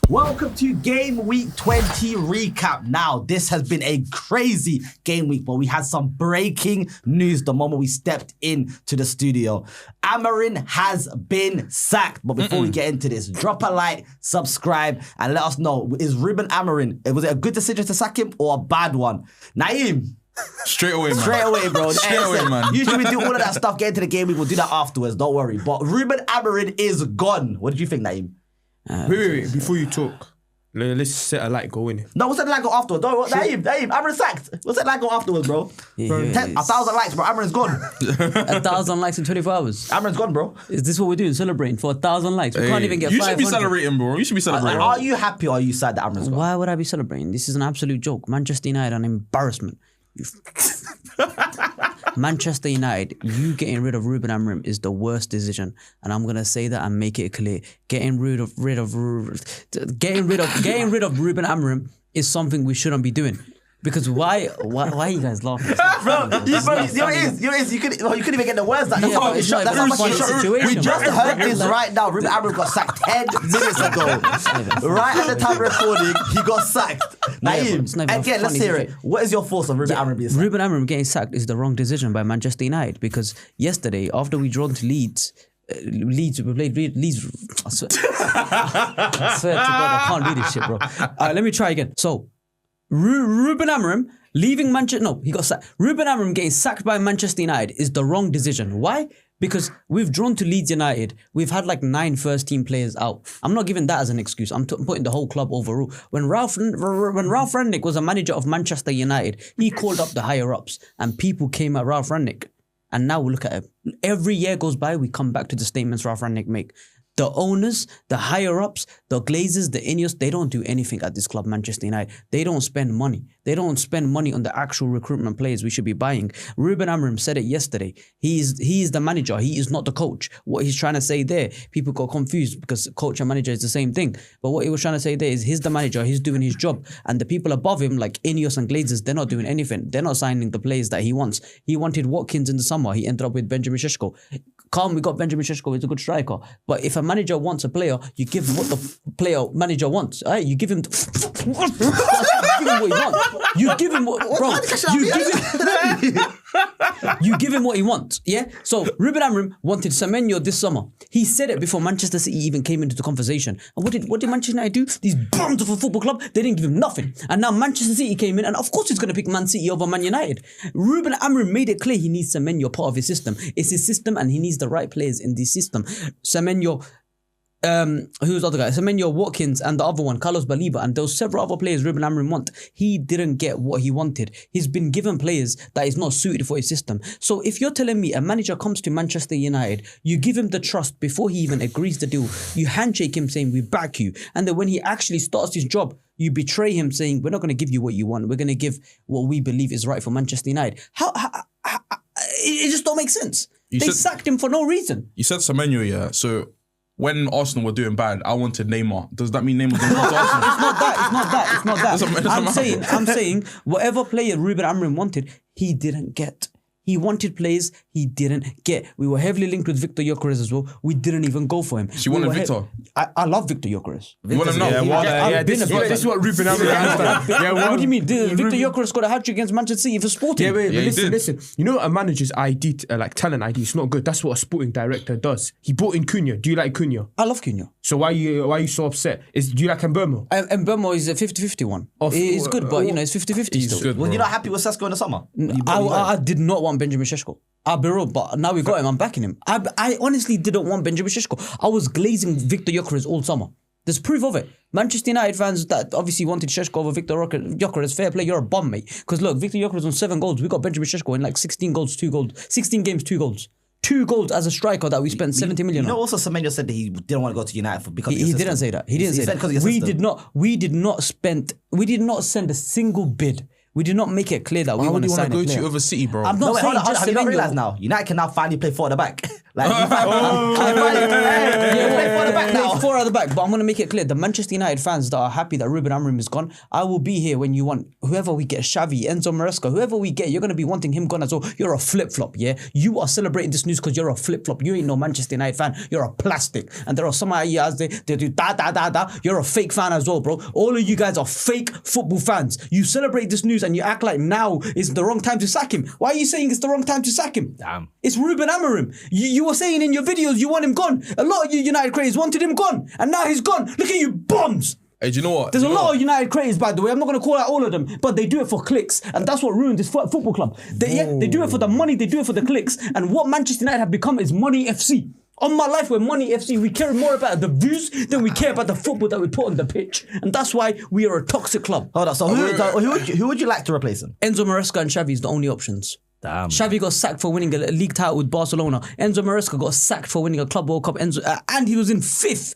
Welcome to Game Week 20 recap. Now, this has been a crazy game week, but we had some breaking news the moment we stepped into the studio. Amorim has been sacked. But before we get into this, drop a like, subscribe, and let us know, is Ruben Amorim, was it a good decision to sack him or a bad one? Naeem. Straight away, man. Straight away, bro. Straight away, man. Usually we do all of that stuff, get into the game week, we'll do that afterwards, don't worry. But Ruben Amorim is gone. What did you think, Naeem? Wait. Before you talk, let's set a light go in. No, what's that like go afterwards? Naeem, Amorim sacked. What's that like go afterwards, bro? 1,000 likes, bro. Amorim's gone. 1,000 likes in 24 hours. Amorim's gone, bro. Is this what we're doing? Celebrating for 1,000 likes? We can't even get 500. You should be celebrating, bro. You should be celebrating. Are you happy or are you sad that Amorim's gone? Why would I be celebrating? This is an absolute joke. Manchester United, an embarrassment. Manchester United, you getting rid of Ruben Amorim is the worst decision, and I'm gonna say that and make it clear. Getting rid of Ruben Amorim is something we shouldn't be doing. Because why are you guys laughing? Bro, you couldn't even get the words out. That's how much situation. We just heard this right now. Ruben Amorim got sacked 10 minutes ago. Right at the time of recording, he got sacked. Naeem, again, let's hear it. What is your thoughts on Ruben Amorim being sacked? Ruben Amorim getting sacked is the wrong decision by Manchester United, because yesterday, after we drawn to Leeds, we played Leeds. I swear to God, I can't do this shit, bro. Let me try again. So, Ruben Amorim leaving Manchester... No, he got sacked. Ruben Amorim getting sacked by Manchester United is the wrong decision. Why? Because we've drawn to Leeds United. We've had like 9 first-team players out. I'm not giving that as an excuse. I'm putting the whole club overall. When Ralph Rangnick was a manager of Manchester United, he called up the higher-ups and people came at Ralph Rangnick. And now we look at him. Every year goes by, we come back to the statements Ralph Rangnick make. The owners, the higher-ups, the Glazers, the Ineos, they don't do anything at this club, Manchester United. They don't spend money. They don't spend money on the actual recruitment players we should be buying. Ruben Amorim said it yesterday. He is the manager. He is not the coach. What he's trying to say there, people got confused because coach and manager is the same thing. But what he was trying to say there is he's the manager. He's doing his job. And the people above him, like Ineos and Glazers, they're not doing anything. They're not signing the players that he wants. He wanted Watkins in the summer. He ended up with Benjamin Šeško. Calm, we got Benjamin Šeško. He's a good striker. But if a manager wants a player, you give him what the manager wants. Right? You give him what he wants. You give him what, bro. You give him what he wants. Yeah. So Ruben Amorim wanted Semenyo this summer. He said it before Manchester City even came into the conversation. And what did Manchester United do? These bums of a football club, they didn't give him nothing. And now Manchester City came in, and of course he's going to pick Man City over Man United. Ruben Amorim made it clear he needs Semenyo part of his system. It's his system, and he needs the right players in this system. Semenyo. Who's the other guy? Semenyo, Watkins, and the other one, Carlos Baliba, and those several other players Ruben Amorim want. He didn't get what he wanted. He's been given players that is not suited for his system. So if you're telling me a manager comes to Manchester United, you give him the trust before he even agrees the deal, you handshake him saying we back you, and then when he actually starts his job, you betray him saying we're not going to give you what you want. We're going to give what we believe is right for Manchester United. How it just don't make sense. They sacked him for no reason. You said Semenyo, yeah. So when Arsenal were doing bad, I wanted Neymar. Does that mean Neymar didn't want Arsenal? It's not that. I'm saying whatever player Ruben Amorim wanted, he didn't get. He wanted players he didn't get. We were heavily linked with Victor Gyökeres as well. We didn't even go for him. So you wanted Victor? I love Victor Gyökeres. You want him now? This is what Ruben Amorim. What do you mean? Victor Gyökeres got a hat-trick against Manchester City for Sporting. Listen. You know a manager's ID, like talent ID, it's not good. That's what a sporting director does. He brought in Cunha. Do you like Cunha? I love Cunha. So why are you so upset? Do you like Mbeumo? Mbeumo is a 50-50 one. He's good, but it's 50-50 still. Good, well, you're not happy with Šeško in the summer? I did not want Benjamin Šeško. I'll be real, but now we got him. I'm backing him. I honestly didn't want Benjamin Šeško. I was glazing Victor Gyökeres all summer. There's proof of it. Manchester United fans that obviously wanted Šeško over Victor Gyökeres, fair play, you're a bum, mate. Because look, Victor Gyökeres on 7 goals. We got Benjamin Šeško in like 16 goals, 2 goals. 16 games, 2 goals. 2 goals as a striker that we spent 70 million on. You know, also Semenyo said that he didn't want to go to United because he didn't say that. He didn't say that. We did not send a single bid. We did not make it clear that we want to sign a player. Why would you want to go to over City, bro? I'm not saying just have you not realised now? United can now finally play 4 at the back. Like, play 4 at the back now. Play 4 at the back, but I'm going to make it clear. The Manchester United fans that are happy that Ruben Amorim is gone, I will be here when you want whoever we get, Xavi, Enzo Maresca, whoever we get, you're going to be wanting him gone as well. You're a flip-flop, yeah? You are celebrating this news because you're a flip-flop. You ain't no Manchester United fan. You're a plastic. And there are some ideas they do da. You're a fake fan as well, bro. All of you guys are fake football fans. You celebrate this news and you act like now is the wrong time to sack him. Why are you saying it's the wrong time to sack him? Damn. It's Ruben Amorim. You were saying in your videos you want him gone. A lot of you United creators wanted him gone. And now he's gone. Look at you bums. Hey, do you know what? There's a lot of United creators, by the way. I'm not going to call out all of them, but they do it for clicks, and that's what ruined this football club. They do it for the money, they do it for the clicks, and what Manchester United have become is Money FC. On my life, we're Money FC. We care more about the views than we care about the football that we put on the pitch, and that's why we are a toxic club. Hold on. So who would you like to replace him? Enzo Maresca and Xavi is the only options. Damn. Xavi got sacked for winning a league title with Barcelona. Enzo Maresca got sacked for winning a Club World Cup. And he was in fifth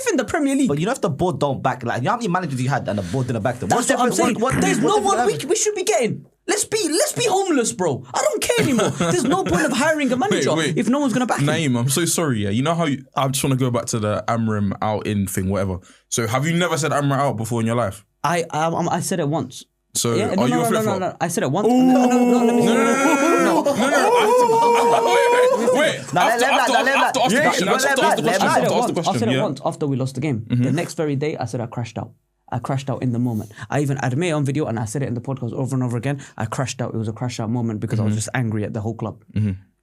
in the Premier League. But you know if the board don't back, like, you know how many managers you had and the board didn't back them? That's what I'm saying. There's no one we should be getting. Let's be homeless, bro. I don't care anymore. There's no point of hiring a manager if no one's gonna back him. Naeem, I'm so sorry. Yeah, you know how I just want to go back to the Amorim out in thing, whatever. So have you never said Amorim out before in your life? I said it once. So Yeah, are you a flip flop? No. I said it once. No. Let me say I said it once after we lost the game. The next very day, I said I crashed out. I crashed out in the moment. I even admit it on video and I said it in the podcast over and over again. I crashed out. It was a crash out moment because I was just angry at the whole club.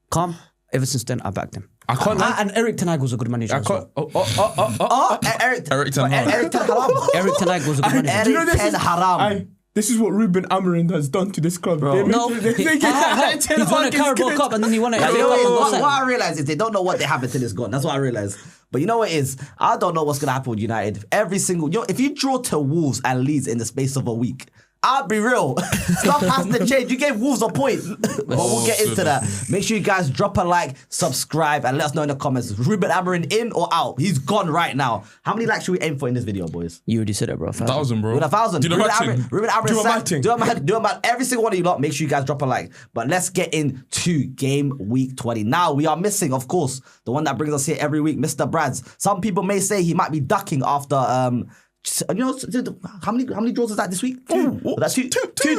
Calm. Ever since then, I backed him. I can't. And Erik Ten Hag was a good manager as well. Erik Ten Hag. Erik Ten Hag. Erik Ten Hag was a good manager. Do you know Erik Ten Hag. This is what Ruben Amorim has done to this club. No, he won a Carabao Cup and then he won it. What I realise is they don't know what they have until it's gone. That's what I realise. But you know what it is? I don't know what's going to happen with United. Every single... if you draw to Wolves and Leeds in the space of a week, I'll be real. Stuff has to change. You gave Wolves a point. But we'll get into that. Make sure you guys drop a like, subscribe, and let us know in the comments. Ruben Amorim in or out? He's gone right now. How many likes should we aim for in this video, boys? You already said it, bro. 1,000, bro. With 1,000. Do the matching. Ruben Amorim Do a matching. Do a match. Every single one of you lot, make sure you guys drop a like. But let's get into game week 20. Now, we are missing, of course, the one that brings us here every week, Mr. Bradz. Some people may say he might be ducking after... you know, how many draws is that this week? Two. That's two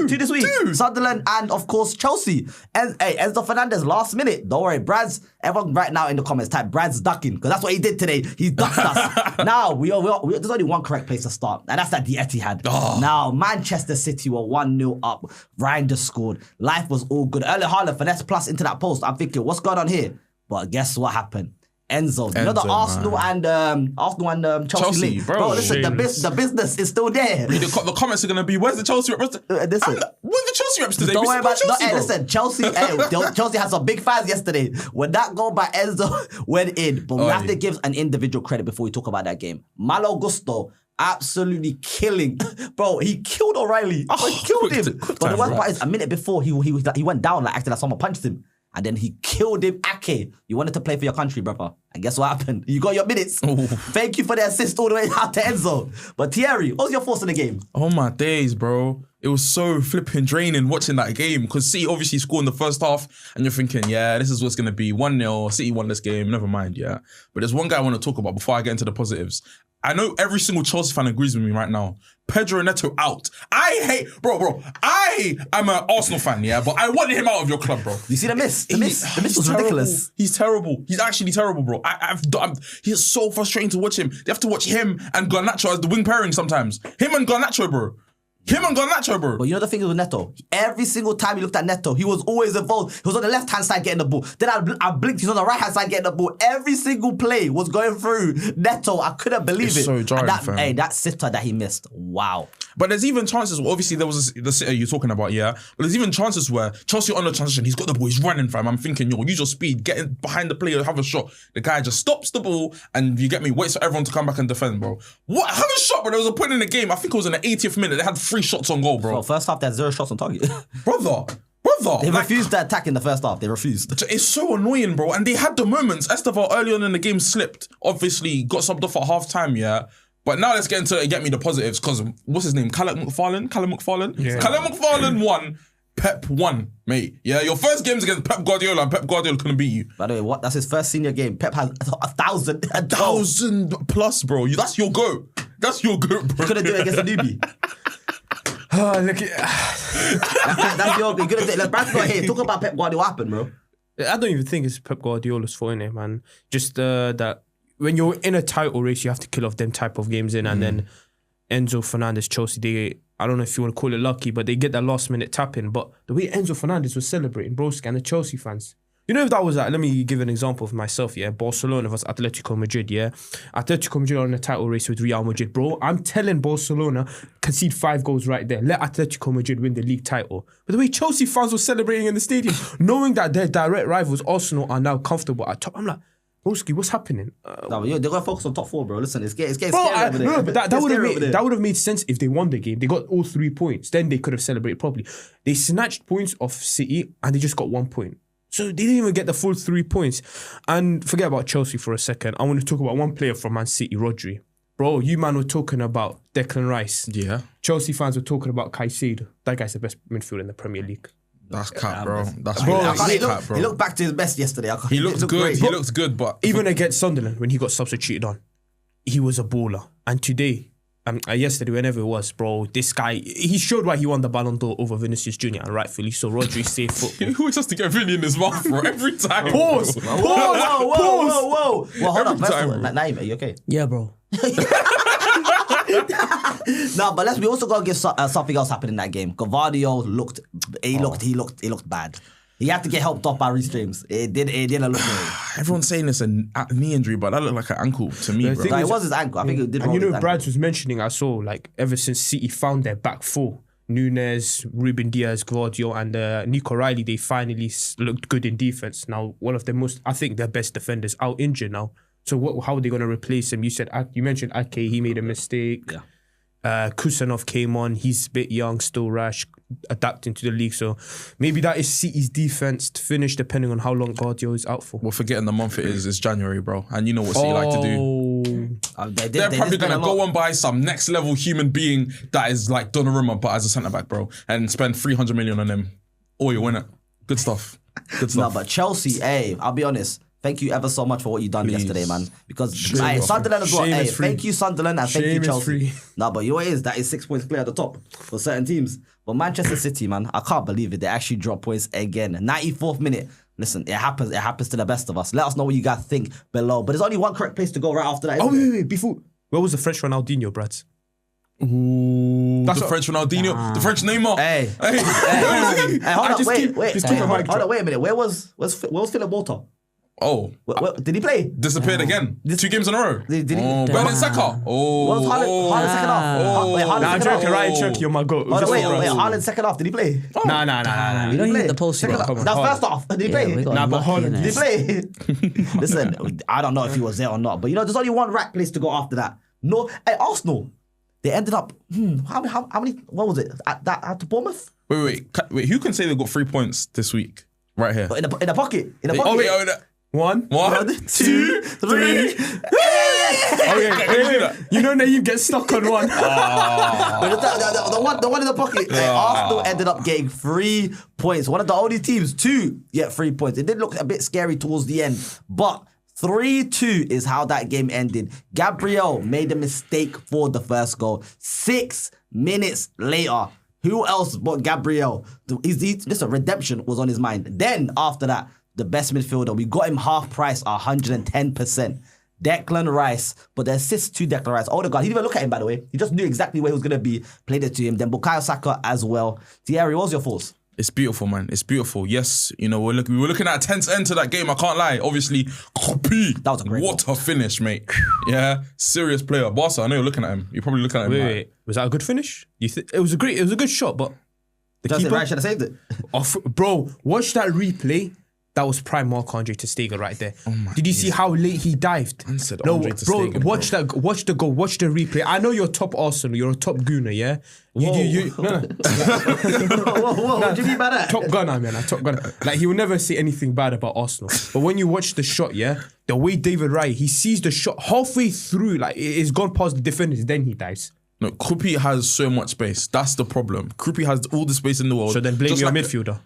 this week. Sunderland and, of course, Chelsea. And hey, Enzo Fernandez, last minute. Don't worry, Bradz. Everyone right now in the comments type Bradz ducking, because that's what he did today. He ducked us. Now, there's only one correct place to start, and that's at the Etihad. Now, Manchester City were 1-0 up. Reinders scored. Life was all good. Erling Haaland finesse plus into that post. I'm thinking, what's going on here? But guess what happened? Enzo, you know the Arsenal and Chelsea link? Bro, listen, the business is still there. The comments are going to be, where's the Chelsea representative? Where's the Chelsea representative? Don't worry about Chelsea, listen, Chelsea had some big fans yesterday when that goal by Enzo went in. But we have to give an individual credit before we talk about that game. Malo Gusto absolutely killing. Bro, he killed O'Reilly. He killed him. But the worst part is, a minute before, he went down like acting like someone punched him. And then he killed him. Ake, you wanted to play for your country, brother. And guess what happened? You got your minutes. Ooh. Thank you for the assist all the way out to Enzo. But Thierry, what was your thoughts on the game? Oh my days, bro. It was so flipping draining watching that game because City obviously scored in the first half and you're thinking, yeah, this is what's going to be 1-0. City won this game, never mind, yeah. But there's one guy I want to talk about before I get into the positives. I know every single Chelsea fan agrees with me right now. Pedro Neto out. I am an Arsenal fan, yeah, but I want him out of your club, bro. You see the miss? The miss was terrible. ridiculous. He's terrible. He's actually terrible, bro. He's so frustrating to watch him. They have to watch him and Garnacho as the wing pairing sometimes. Him and Garnacho, bro. But you know the thing with Neto? Every single time you looked at Neto, he was always involved. He was on the left-hand side getting the ball. Then I blinked, he's on the right-hand side getting the ball. Every single play was going through Neto. I couldn't believe it. So jarring, that sitter that he missed. Wow. But there's even chances, obviously there was the sitter you're talking about, yeah? But there's even chances where Chelsea on the transition, he's got the ball, he's running, fam. I'm thinking, use your speed, get in behind the player, have a shot. The guy just stops the ball and you get me, waits for everyone to come back and defend, bro. What? Have a shot, bro. There was a point in the game, I think it was in the 80th minute, they had 3 shots on goal, bro. Well, first half, they had 0 shots on target. Brother. They refused to attack in the first half. They refused. It's so annoying, bro. And they had the moments. Esteval early on in the game slipped. Obviously, got subbed off at half time, yeah. But now let's get into get me the positives because what's his name? Callum McFarlane? Yeah. Callum McFarlane won. Pep won, mate. Yeah, your first game's against Pep Guardiola, and Pep Guardiola couldn't beat you. By the way, what? That's his first senior game. Pep has 1,000. 1,000 plus, bro. That's your goat. That's your goat, bro. Couldn't do it against a newbie. Oh, look at... That's your goat. You couldn't do it. Like, Brad's not here. Talk about Pep Guardiola. What happened, bro? I don't even think it's Pep Guardiola's fault in it, man. Just that when you're in a title race, you have to kill off them type of games in, and then Enzo Fernandez, Chelsea, I don't know if you want to call it lucky, but they get that last minute tap in. But the way Enzo Fernandez was celebrating, broski, and the Chelsea fans. You know, if that was like, let me give an example of myself, yeah. Barcelona versus Atletico Madrid, yeah. Atletico Madrid are in a title race with Real Madrid, bro. I'm telling Barcelona, concede 5 goals right there. Let Atletico Madrid win the league title. But the way Chelsea fans were celebrating in the stadium, knowing that their direct rivals, Arsenal, are now comfortable at top, I'm like, broski, what's happening? No, they're going to focus on top 4, bro. Listen, it's getting Bro, scary over there. no, but that would have made made sense if they won the game. They got all 3 points. Then they could have celebrated properly. They snatched points off City and they just got 1 point. So they didn't even get the full 3 points. And forget about Chelsea for a second. I want to talk about one player from Man City, Rodri. Bro, you man were talking about Declan Rice. Yeah. Chelsea fans were talking about Caicedo. That guy's the best midfielder in the Premier League. That's cap, bro. That's cap, bro. He looked back to his best yesterday. He looked good. Great. He looked good, but Even against Sunderland, when he got substituted on, he was a baller. And today, yesterday, whenever it was, bro, this guy, he showed why he won the Ballon d'Or over Vinicius Jr. and rightfully so. Rodri saved football. he always has to get Vinny in his mouth, bro, every time. Pause! Bro. Whoa. Well, hold on. Every First time, of all, bro. Naeem, are you okay? Yeah, bro. No, but we also got to give something else happened in that game. Gavardio looked bad. He had to get helped off by Reece James. It didn't look good. Everyone's saying it's a knee injury, but that looked like an ankle to me, bro. thing No, it is- was his ankle. I think it did. And you know, roll his ankle. Bradz was mentioning, I saw, like, ever since City found their back four, Nunes, Ruben Diaz, Guardiola, and Nico Riley, they finally looked good in defense. Now, one of the most, I think, their best defenders out injured now. So how are they going to replace him? You mentioned Ake, he made a mistake. Yeah. Kusanov came on, he's a bit young, still rash, adapting to the league. So maybe that is City's defense to finish, depending on how long Guardiola is out for. We're forgetting the month it is. It's January, bro. And you know what City like to do. They're probably going to go and buy some next level human being that is like Donnarumma, but as a centre back, bro, and spend 300 million on him. Or you win it. Good stuff. Good No, stuff. but Chelsea, hey, I'll be honest. Thank you ever so much for what you done yesterday, man. Because hey, Sunderland as well. Shame Hey, is free. thank you, Sunderland, and thank you, Shame is Chelsea. free. No, but you know what it is? That is 6 points clear at the top for certain teams. But Manchester City, man, I can't believe it. They actually dropped points again. 94th minute. Listen, it happens. It happens to the best of us. Let us know what you guys think below. But there's only one correct place to go right after that. Oh, isn't wait. Before, where was the French Ronaldinho, Bradz? Ooh, That's the what- French Ronaldinho, the French Neymar. Hey. Hey. Hey, hold I on, just wait. keep a mic Hold on, wait a minute. Where was Philip Walter? Oh, Did he play? disappeared again. 2 games in a row. Did he? Oh, Bernard Saka. Oh, What was Haaland second half? Wait, Haaland Nah, second joking, half? Ryan Chuck, you're my goat. Hold on, wait, Just- Haaland second half. Did he play? Nah. We don't Play. need the post Second yet. half. Come on, That's Haaland. first half. Did he Yeah, play? we got Nah, but lucky, Haaland innit? Did he play? Listen, I don't know if he was there or not, but you know, there's only one right place to go after that. No, hey, Arsenal. They ended up. How many? What was it? At Bournemouth? Wait. Who can say they got 3 points this week? Right here. In the pocket. Oh, wait. One. 1, 2, 3. Okay, you know Naeem gets stuck on one. The one in the pocket. Hey, Arsenal ended up getting 3 points. One of the only teams to get 3 points. It did look a bit scary towards the end, but 3-2 is how that game ended. Gabriel made a mistake for the first goal. 6 minutes later, who else but Gabriel? Listen, redemption was on his mind. Then after that, the best midfielder, we got him half price, 110%. Declan Rice, but the assist to Declan Rice. Oh, God, he didn't even look at him, by the way. He just knew exactly where he was going to be, played it to him. Then Bukayo Saka as well. Thierry, what was your thoughts? It's beautiful, man. It's beautiful. Yes, you know, we were looking at a tense end to that game. I can't lie. Obviously, copy. That was a great What a finish, mate. Yeah, serious player. Barca, I know you're looking at him. You're probably looking at him. Wait. Was that a good finish? It was a good shot, but the Just keeper. right, should have saved it. Bro, watch that replay. That was prime Marc-Andre ter Stegen right there. Did you see how late he dived? said No, Andre ter bro, Stegen, watch that. Watch the goal. Watch the replay. I know you're top Arsenal. You're a top gooner, yeah. No. Whoa, what do you mean by that? Top gunner, man. Top gunner. Like, he will never say anything bad about Arsenal. But when you watch the shot, yeah, the way David Raya, he sees the shot halfway through, like it's gone past the defenders, then he dives. No, Krupi has so much space. That's the problem. Krupi has all the space in the world. So then blame Just your like- midfielder.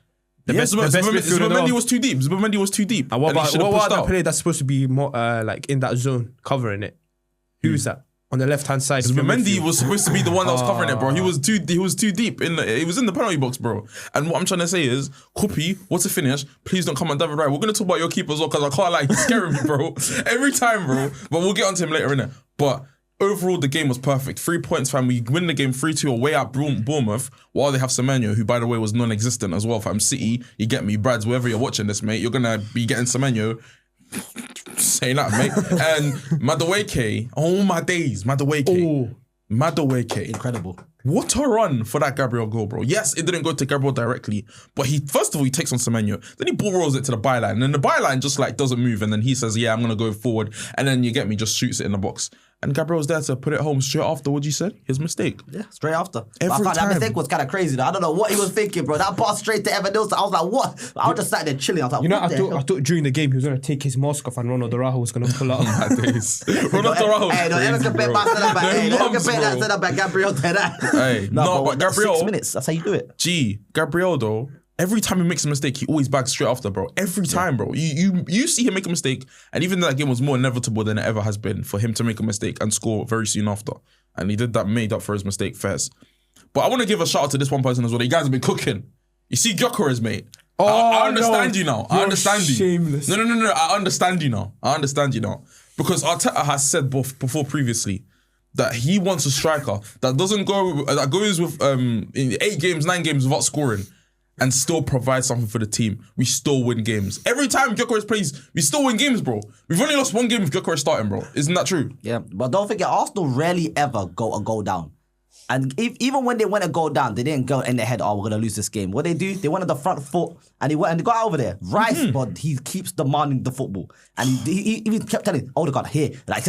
Zubimendi was too deep. Zubimendi was too deep. And what And he about should've pushed that out. player that's supposed to be more like in that zone, covering it? Who's that? On the left hand side. Zubimendi was supposed to be the one that was covering it, bro. He was too deep he was in the penalty box, bro. And what I'm trying to say is, Krupi, what's a finish? Please don't come on David Wright. We're gonna talk about your keeper as well, because I can't lie, he's scaring me, bro. Every time, bro. But we'll get onto him later, innit? But overall, the game was perfect. 3 points, fam. We win the game 3-2 away at Bournemouth, while they have Semenyo, who, by the way, was non-existent as well, fam. City, you get me, Bradz, wherever you're watching this, mate, you're gonna be getting Semenyo. Saying that, mate. And Madueke, oh my days, Madueke. Incredible. What a run for that Gabriel goal, bro. Yes, it didn't go to Gabriel directly, but first of all, he takes on Semenyo. Then he ball rolls it to the byline. And then the byline just like doesn't move. And then he says, yeah, I'm going to go forward. And then you get me, just shoots it in the box. And Gabriel's there to put it home straight after what you said. His mistake. Yeah, straight after. Every That time. mistake was kind of crazy though. I don't know what he was thinking, bro. That pass straight to Evan Nilsson. I was like, what? I was just sat there chilling. I was like, You know, what the hell? I thought during the game he was going to take his mask off and Ronald Araujo was going to pull out. My days. Ronald Araujo. Hey, don't ever compare my centre back. Hey, don't ever Mums, compare that bro. centre back Gabriel to that. Hey, no, but Gabriel. 6 minutes. That's how you do it. Gabriel though, every time he makes a mistake, he always bags straight after, bro. Every time, bro. You see him make a mistake, and even that game was more inevitable than it ever has been for him to make a mistake and score very soon after. And he did that, made up for his mistake first. But I want to give a shout out to this one person as well. You guys have been cooking. You see Gyökeres, mate. I understand you now. I understand you. Shameless. No. I understand you now. Because Arteta has said before previously that he wants a striker that goes with in 8 games, 9 games without scoring and still provide something for the team. We still win games. Every time Gyökeres plays, we still win games, bro. We've only lost 1 game with Gyökeres starting, bro. Isn't that true? Yeah, but don't forget, Arsenal rarely ever go a goal down. And even when they went a goal down, they didn't go in their head, oh, we're going to lose this game. What they do, they went on the front foot and they got over there. Rice, but he keeps demanding the football. And he even kept telling, oh, God, here. Like,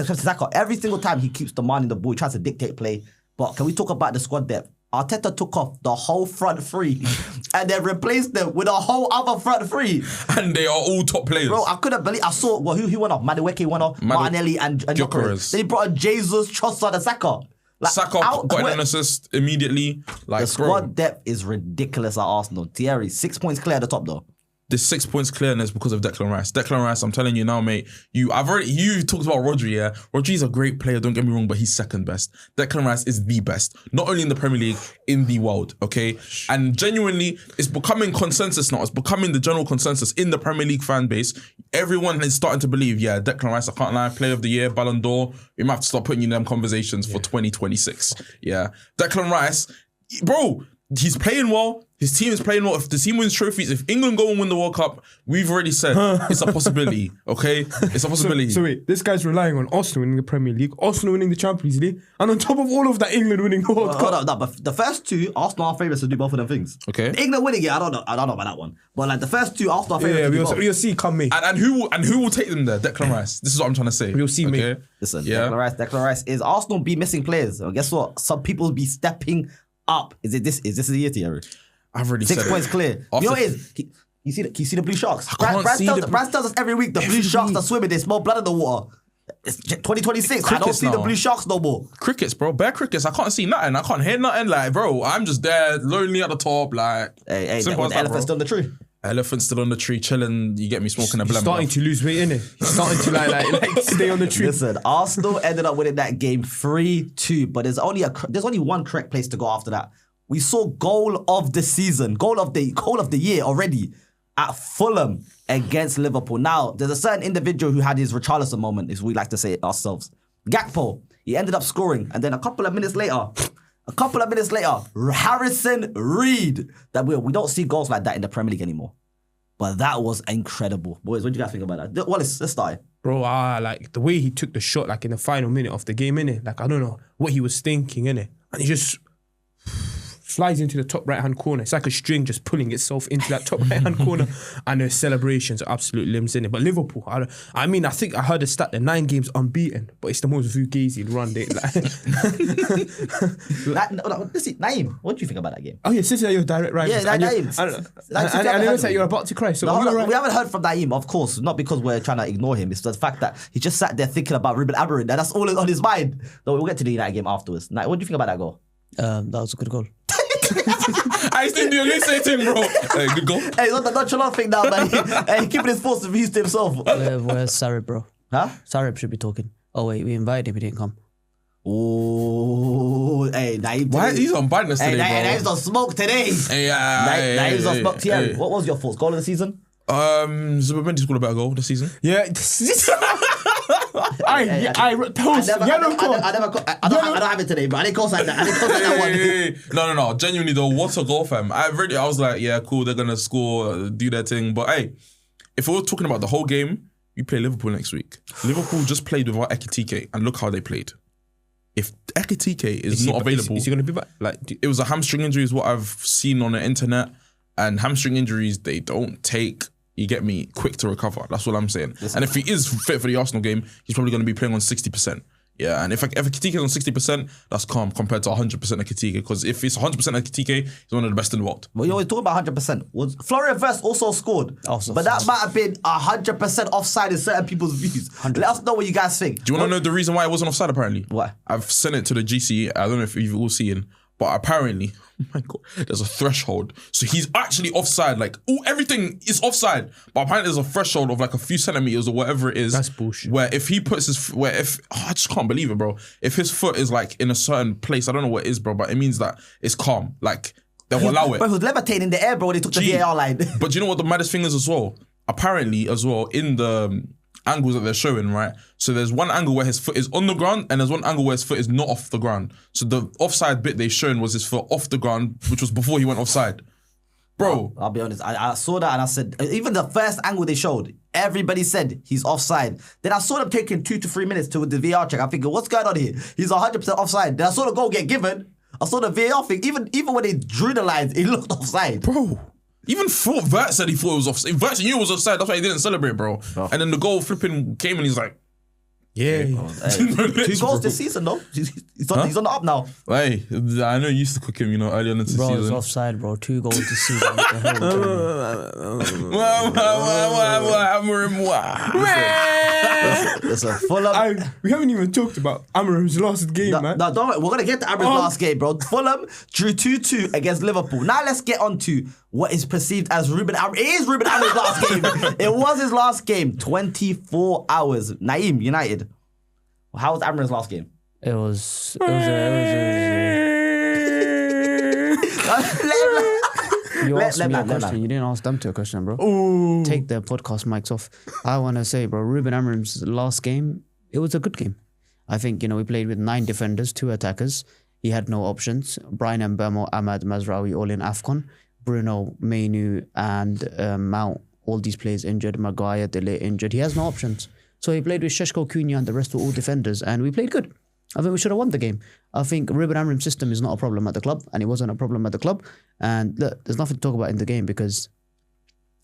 every single time he keeps demanding the ball, he tries to dictate play. But can we talk about the squad depth? Arteta took off the whole front three and then replaced them with a whole other front three. And they are all top players. Bro, I couldn't believe, I saw, well, who went off? Madueke went off, Martinelli and Gyökeres. Then he brought in Jesus, Trossard and Saka. Like, Saka got an assist immediately. Like, the squad depth is ridiculous at Arsenal. Thierry, 6 points clear at the top though. The 6 points clearness because of Declan Rice. Declan Rice, I'm telling you now, mate. You talked about Rodri, yeah. Rodri's a great player, don't get me wrong, but he's second best. Declan Rice is the best, not only in the Premier League, in the world. Okay, and genuinely, it's becoming consensus now. It's becoming the general consensus in the Premier League fan base. Everyone is starting to believe, yeah, Declan Rice, I can't lie, Player of the Year, Ballon d'Or. We might have to start putting you in them conversations for 2026. Yeah, Declan Rice, bro. He's playing well. His team is playing well. If the team wins trophies, if England go and win the World Cup, we've already said it's a possibility, okay? It's a possibility. So wait, this guy's relying on Arsenal winning the Premier League, Arsenal winning the Champions League, and on top of all of that, England winning the World Cup. Hold up, no, but the first two, Arsenal are favourites to do both of them things. Okay. England winning it, I don't know about that one. But like the first two, Arsenal are favourites Yeah, to do both. we'll see come May. And who will take them there? Declan Rice. This is what I'm trying to say. We'll see, okay? mate. Listen, Yeah. Declan Rice is Arsenal be missing players. And guess what? Some people be stepping up. Is this the year, Thierry? I've already 6 said points it. clear. After- You know what it is? You see the blue sharks? can't see the- Bradz tells us every week the blue sharks are swimming. They smell blood in the water. It's 2026. I don't Crickets see the now. blue sharks no more. Crickets, bro. Bare crickets. I can't see nothing. I can't hear nothing. Like, bro, I'm just there, lonely at the top. Like, Hey, simple the as that, elephant's bro. still in the tree. Elephant's still on the tree, chilling. You get me smoking a He's blend. starting to lose weight, innit? He's starting to like stay on the tree. Listen, Arsenal ended up winning that game 3-2, but there's only one correct place to go after that. We saw goal of the season, goal of the year already at Fulham against Liverpool. Now, there's a certain individual who had his Richarlison moment, as we like to say it ourselves. Gakpo, he ended up scoring, and then a couple of minutes later, Harrison Reed. That we don't see goals like that in the Premier League anymore. But that was incredible. Boys, what do you guys think about that? Well, let's start. Bro, like the way he took the shot, like in the final minute of the game, innit? Like, I don't know what he was thinking, innit? And he just flies into the top right-hand corner. It's like a string just pulling itself into that top right-hand corner, and the celebrations are absolute limbs in it. But Liverpool, I think I heard a stat, they're 9 games unbeaten, but it's the most Fugazi run. Listen, Naeem, what do you think about that game? Oh yeah, City are your direct rivals. Yeah, Naeem. And it looks like you're about to cry. So we haven't heard from Naeem, of course, not because we're trying to ignore him. It's the fact that he just sat there thinking about Ruben Amorim, and that's all on his mind. So we'll get to the United game afterwards. Now, what do you think about that goal? That was a good goal. I still do the same thing, bro. Hey, good goal. Hey, he's on the nonchalant thing now, man. Hey, keeping his thoughts to himself. Where's Sareb, bro? Huh? Sareb should be talking. Oh wait, we invited him, he didn't come. Oh, hey, Naeem. Why? He's on badness today, bro. Naeem's on smoke today. Hey, Naeem's on smoke. Thierry, what was your thoughts? Goal of the season? Zubimendi scored a better goal this season. Yeah. I post yellow card. I don't have it today, but I didn't co-sign that. one. No. Genuinely though, what a goal, fam. I was like, yeah, cool. They're gonna score, do their thing. But hey, if we're talking about the whole game, we play Liverpool next week. Liverpool just played without Ekitike, and look how they played. If Ekitike is not available, is he gonna be back? It was a hamstring injury, is what I've seen on the internet. And hamstring injuries, they don't take, you get me, quick to recover. That's what I'm saying. And if he is fit for the Arsenal game, he's probably going to be playing on 60%. Yeah, and if Ekitike is on 60%, that's calm compared to 100% Ekitike. Because if it's 100% Ekitike, he's one of the best in the world. Well, you always talk about 100%. Florian Wirtz also scored. But that might have been 100% offside in certain people's views. 100%. Let us know what you guys think. Do you want to know the reason why it wasn't offside, apparently? Why? I've sent it to the GC. I don't know if you've all seen. But apparently, oh my God, there's a threshold. So he's actually offside. Like, everything is offside. But apparently there's a threshold of like a few centimeters or whatever it is. That's bullshit. Where if he puts I just can't believe it, bro. If his foot is like in a certain place, I don't know what it is, bro, but it means that it's calm. Like, they'll allow it. But he was levitating in the air, bro, when he took the VAR line. But do you know what the maddest thing is as well? Apparently, as well, in the angles that they're showing, right? So there's one angle where his foot is on the ground and there's one angle where his foot is not off the ground. So the offside bit they shown was his foot off the ground, which was before he went offside. Bro. I'll be honest. I saw that and I said, even the first angle they showed, everybody said he's offside. Then I saw them taking 2 to 3 minutes to the VAR check. I'm thinking, what's going on here? He's 100% offside. Then I saw the goal get given. I saw the VAR thing. Even when they drew the lines, it looked offside. Bro. Even Wirtz said he thought it was offside. Wirtz knew it was offside. That's why he didn't celebrate, bro. Oh. And then the goal flipping came and he's like, yeah. Hey, 2 goals this season, though. He's on the up now. Hey, I know you used to cook him, early on in the season. Bro, it's offside, bro. 2 goals this season. Listen, Fulham. We haven't even talked about Amorim's last game, man. No, don't worry. We're going to get to Amorim's last game, bro. Fulham drew 2-2 against Liverpool. Now let's get on to what is perceived as Ruben Amorim. It is Ruben Amorim's last game. It was his last game. 24 hours. Naeem, United. How was Amorim's last game? It was You asked me a question. You didn't ask them to a question, bro. Ooh. Take the podcast mics off. I want to say, bro, Ruben Amorim's last game, it was a good game. I think, we played with 9 defenders, 2 attackers. He had no options. Brian Mbeumo, Ahmad, Mazraoui, all in Afcon. Bruno, Mainu, and Mount, all these players injured. Maguire, Delay injured. He has no options. So he played with Šeško, Cunha, and the rest were all defenders, and we played good. I think we should have won the game. I think Ruben Amorim's system is not a problem at the club, and it wasn't a problem at the club. And look, there's nothing to talk about in the game because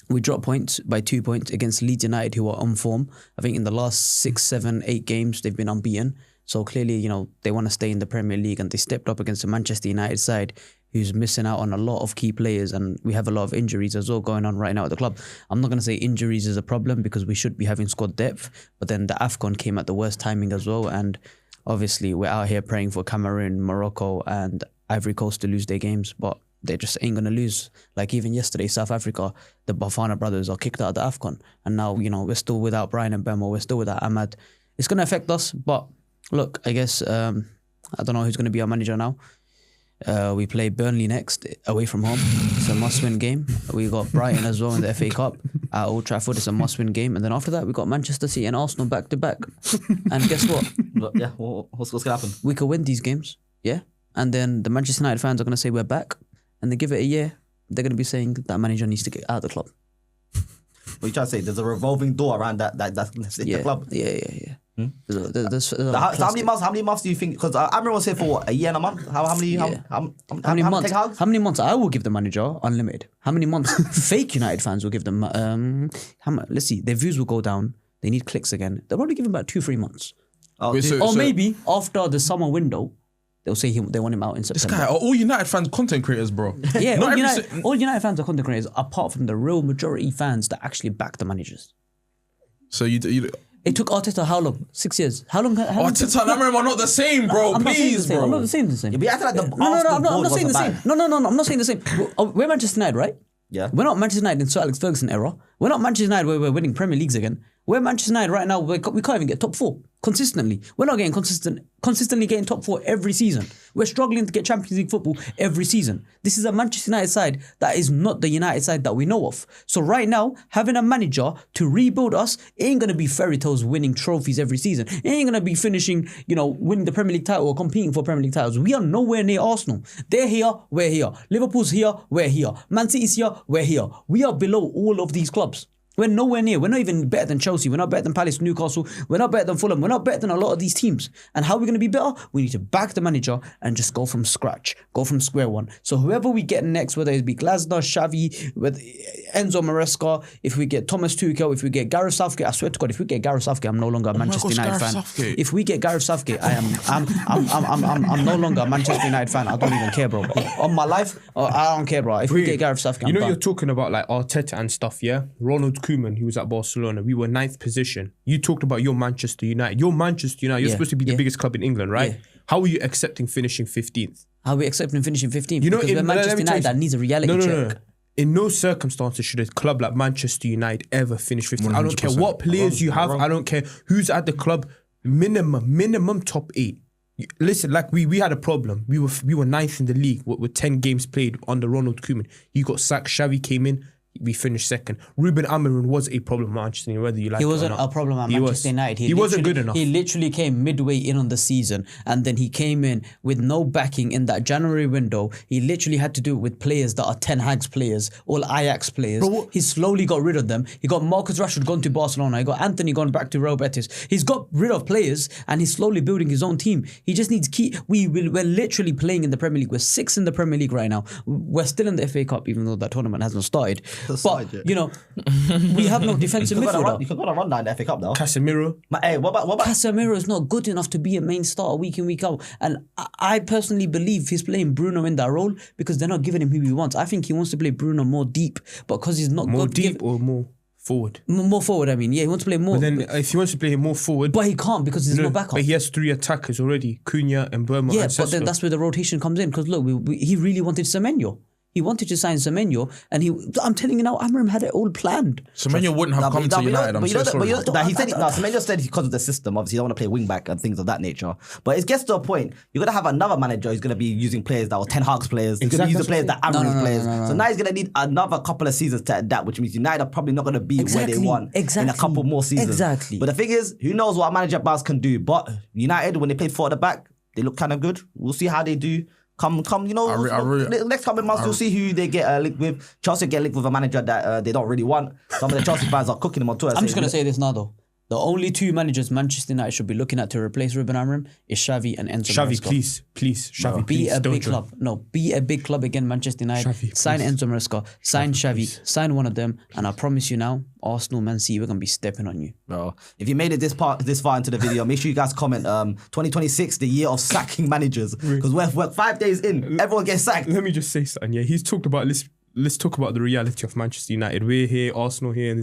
we dropped points by 2 points against Leeds United, who are on form. I think in the last 6, 7, 8 games, they've been unbeaten. So clearly, they want to stay in the Premier League, and they stepped up against the Manchester United side, who's missing out on a lot of key players, and we have a lot of injuries as well going on right now at the club. I'm not going to say injuries is a problem because we should be having squad depth, but then the Afcon came at the worst timing as well, and obviously we're out here praying for Cameroon, Morocco, and Ivory Coast to lose their games, but they just ain't going to lose. Like even yesterday, South Africa, the Bafana brothers are kicked out of the Afcon, and now, we're still without Brian Mbeumo, we're still without Ahmad. It's going to affect us, but look, I guess, I don't know who's going to be our manager now. We play Burnley next, away from home. It's a must-win game. We got Brighton as well in the FA Cup at Old Trafford. It's a must-win game. And then after that, we got Manchester City and Arsenal back-to-back. And guess what? Yeah, what's going to happen? We could win these games, yeah? And then the Manchester United fans are going to say we're back. And they give it a year. They're going to be saying that manager needs to get out of the club. What are you trying to say? There's a revolving door around that the club. Yeah. There's How many months do you think? Because Amorim was here for what, a year and a month. How many months? How many months I will give the manager unlimited? How many months fake United fans will give them? Let's see. Their views will go down. They need clicks again. They'll probably give him about 2-3 months. Maybe after the summer window, they'll say they want him out in September. This guy, are all United fans content creators, bro? Yeah, all United fans are content creators, apart from the real majority fans that actually back the managers. So you it took Arteta how long? 6 years. How long? Arteta and Amorim are not the same, bro. Please, bro. I'm not saying the same. Yeah, but you acted like the I'm not saying the same. No, I'm not saying the same. We're Manchester United, right? Yeah. We're not Manchester United in Sir Alex Ferguson era. We're not Manchester United where we're winning Premier Leagues again. We're Manchester United right now. We can't even get top 4 consistently. We're not getting consistently getting top 4 every season. We're struggling to get Champions League football every season. This is a Manchester United side that is not the United side that we know of. So right now, having a manager to rebuild us ain't gonna be fairy tales winning trophies every season. It ain't gonna be finishing, winning the Premier League title or competing for Premier League titles. We are nowhere near Arsenal. They're here, we're here. Liverpool's here, we're here. Man City's here, we're here. We are below all of these clubs. We're nowhere near. We're not even better than Chelsea. We're not better than Palace, Newcastle. We're not better than Fulham. We're not better than a lot of these teams. And how are we going to be better? We need to back the manager and just go from scratch. Go from square one. So whoever we get next, whether it be Glasner, Xavi, with Enzo Maresca, if we get Thomas Tuchel, if we get Gareth Southgate, I swear to God, if we get Gareth Southgate, I'm no longer a Manchester United fan. Southgate. If we get Gareth Southgate, I'm no longer a Manchester United fan. I don't even care, bro. On my life, I don't care, bro. If we get Gareth Southgate, I'm done. You're talking about like Arteta and stuff, yeah? Ronald Koeman, he was at Barcelona. We were 9th position. You talked about your Manchester United. You're Manchester United. You're supposed to be the biggest club in England, right? Yeah. How are you accepting finishing 15th? How are we accepting finishing 15th? Because we're Manchester United that needs a reality check. No. In no circumstances should a club like Manchester United ever finish 15th. I don't care what players you have. I don't care who's at the club. Minimum top 8. Listen, like we had a problem. We were 9th in the league with 10 games played under Ronald Koeman. He got sacked. Xavi came in. We finished 2nd. Ruben Amorim was a problem at Manchester United, whether you like it or not. He wasn't a problem at Manchester United. He wasn't good enough. He literally came midway in on the season, and then he came in with no backing in that January window. He literally had to do it with players that are Ten Hag's players, all Ajax players. He slowly got rid of them. He got Marcus Rashford gone to Barcelona. He got Anthony gone back to Real Betis. He's got rid of players, and he's slowly building his own team. He just needs key. We're literally playing in the Premier League. We're 6th in the Premier League right now. We're still in the FA Cup, even though that tournament hasn't started. We have no defensive midfielder. You can go on a run down the FA Cup now. Casemiro. Hey, what about Casemiro is not good enough to be a main starter week in, week out. And I personally believe he's playing Bruno in that role because they're not giving him who he wants. I think he wants to play Bruno more deep, but because he's not more deep or more forward. More forward, I mean. Yeah, he wants to play more. But then if he wants to play him more forward, but he can't because there's no backup. But he has 3 attackers already: Cunha and Bournemouth. Yeah, and but then that's where the rotation comes in because look, he really wanted Semenyo. He wanted to sign Semenyo, and I'm telling you now, Amorim had it all planned. Semenyo wouldn't have come to United. I'm so sorry. Semenyo said because of the system. Obviously, he don't want to play wing back and things of that nature. But it gets to a point, you're going to have another manager who's going to be using players that were Ten Hag's players. He's going to be using players that Amorim's players. So now he's going to need another couple of seasons to adapt, which means United are probably not going to be where they want in a couple more seasons. Exactly. Mm. But the thing is, who knows what a manager Bradz can do. But United, when they played 4 at the back, they look kind of good. We'll see how they do. Come, next couple of months, you'll see who they get linked with. Chelsea get linked with a manager that they don't really want. Some of the Chelsea fans are cooking them on Twitter. I'm just going to say this now, though. The only 2 managers Manchester United should be looking at to replace Ruben Amorim is Xavi and Enzo Maresca. Please. Xavi, be a big club. No, be a big club again, Manchester United. Xavi, sign Enzo Maresca, sign Xavi, sign one of them, and I promise you now, Arsenal, Man City, we're going to be stepping on you. Bro, if you made it this far into the video, make sure you guys comment 2026, the year of sacking managers. Because we're 5 days in, everyone gets sacked. Let me just say something. Yeah, he's talked about, let's talk about the reality of Manchester United. We're here, Arsenal here,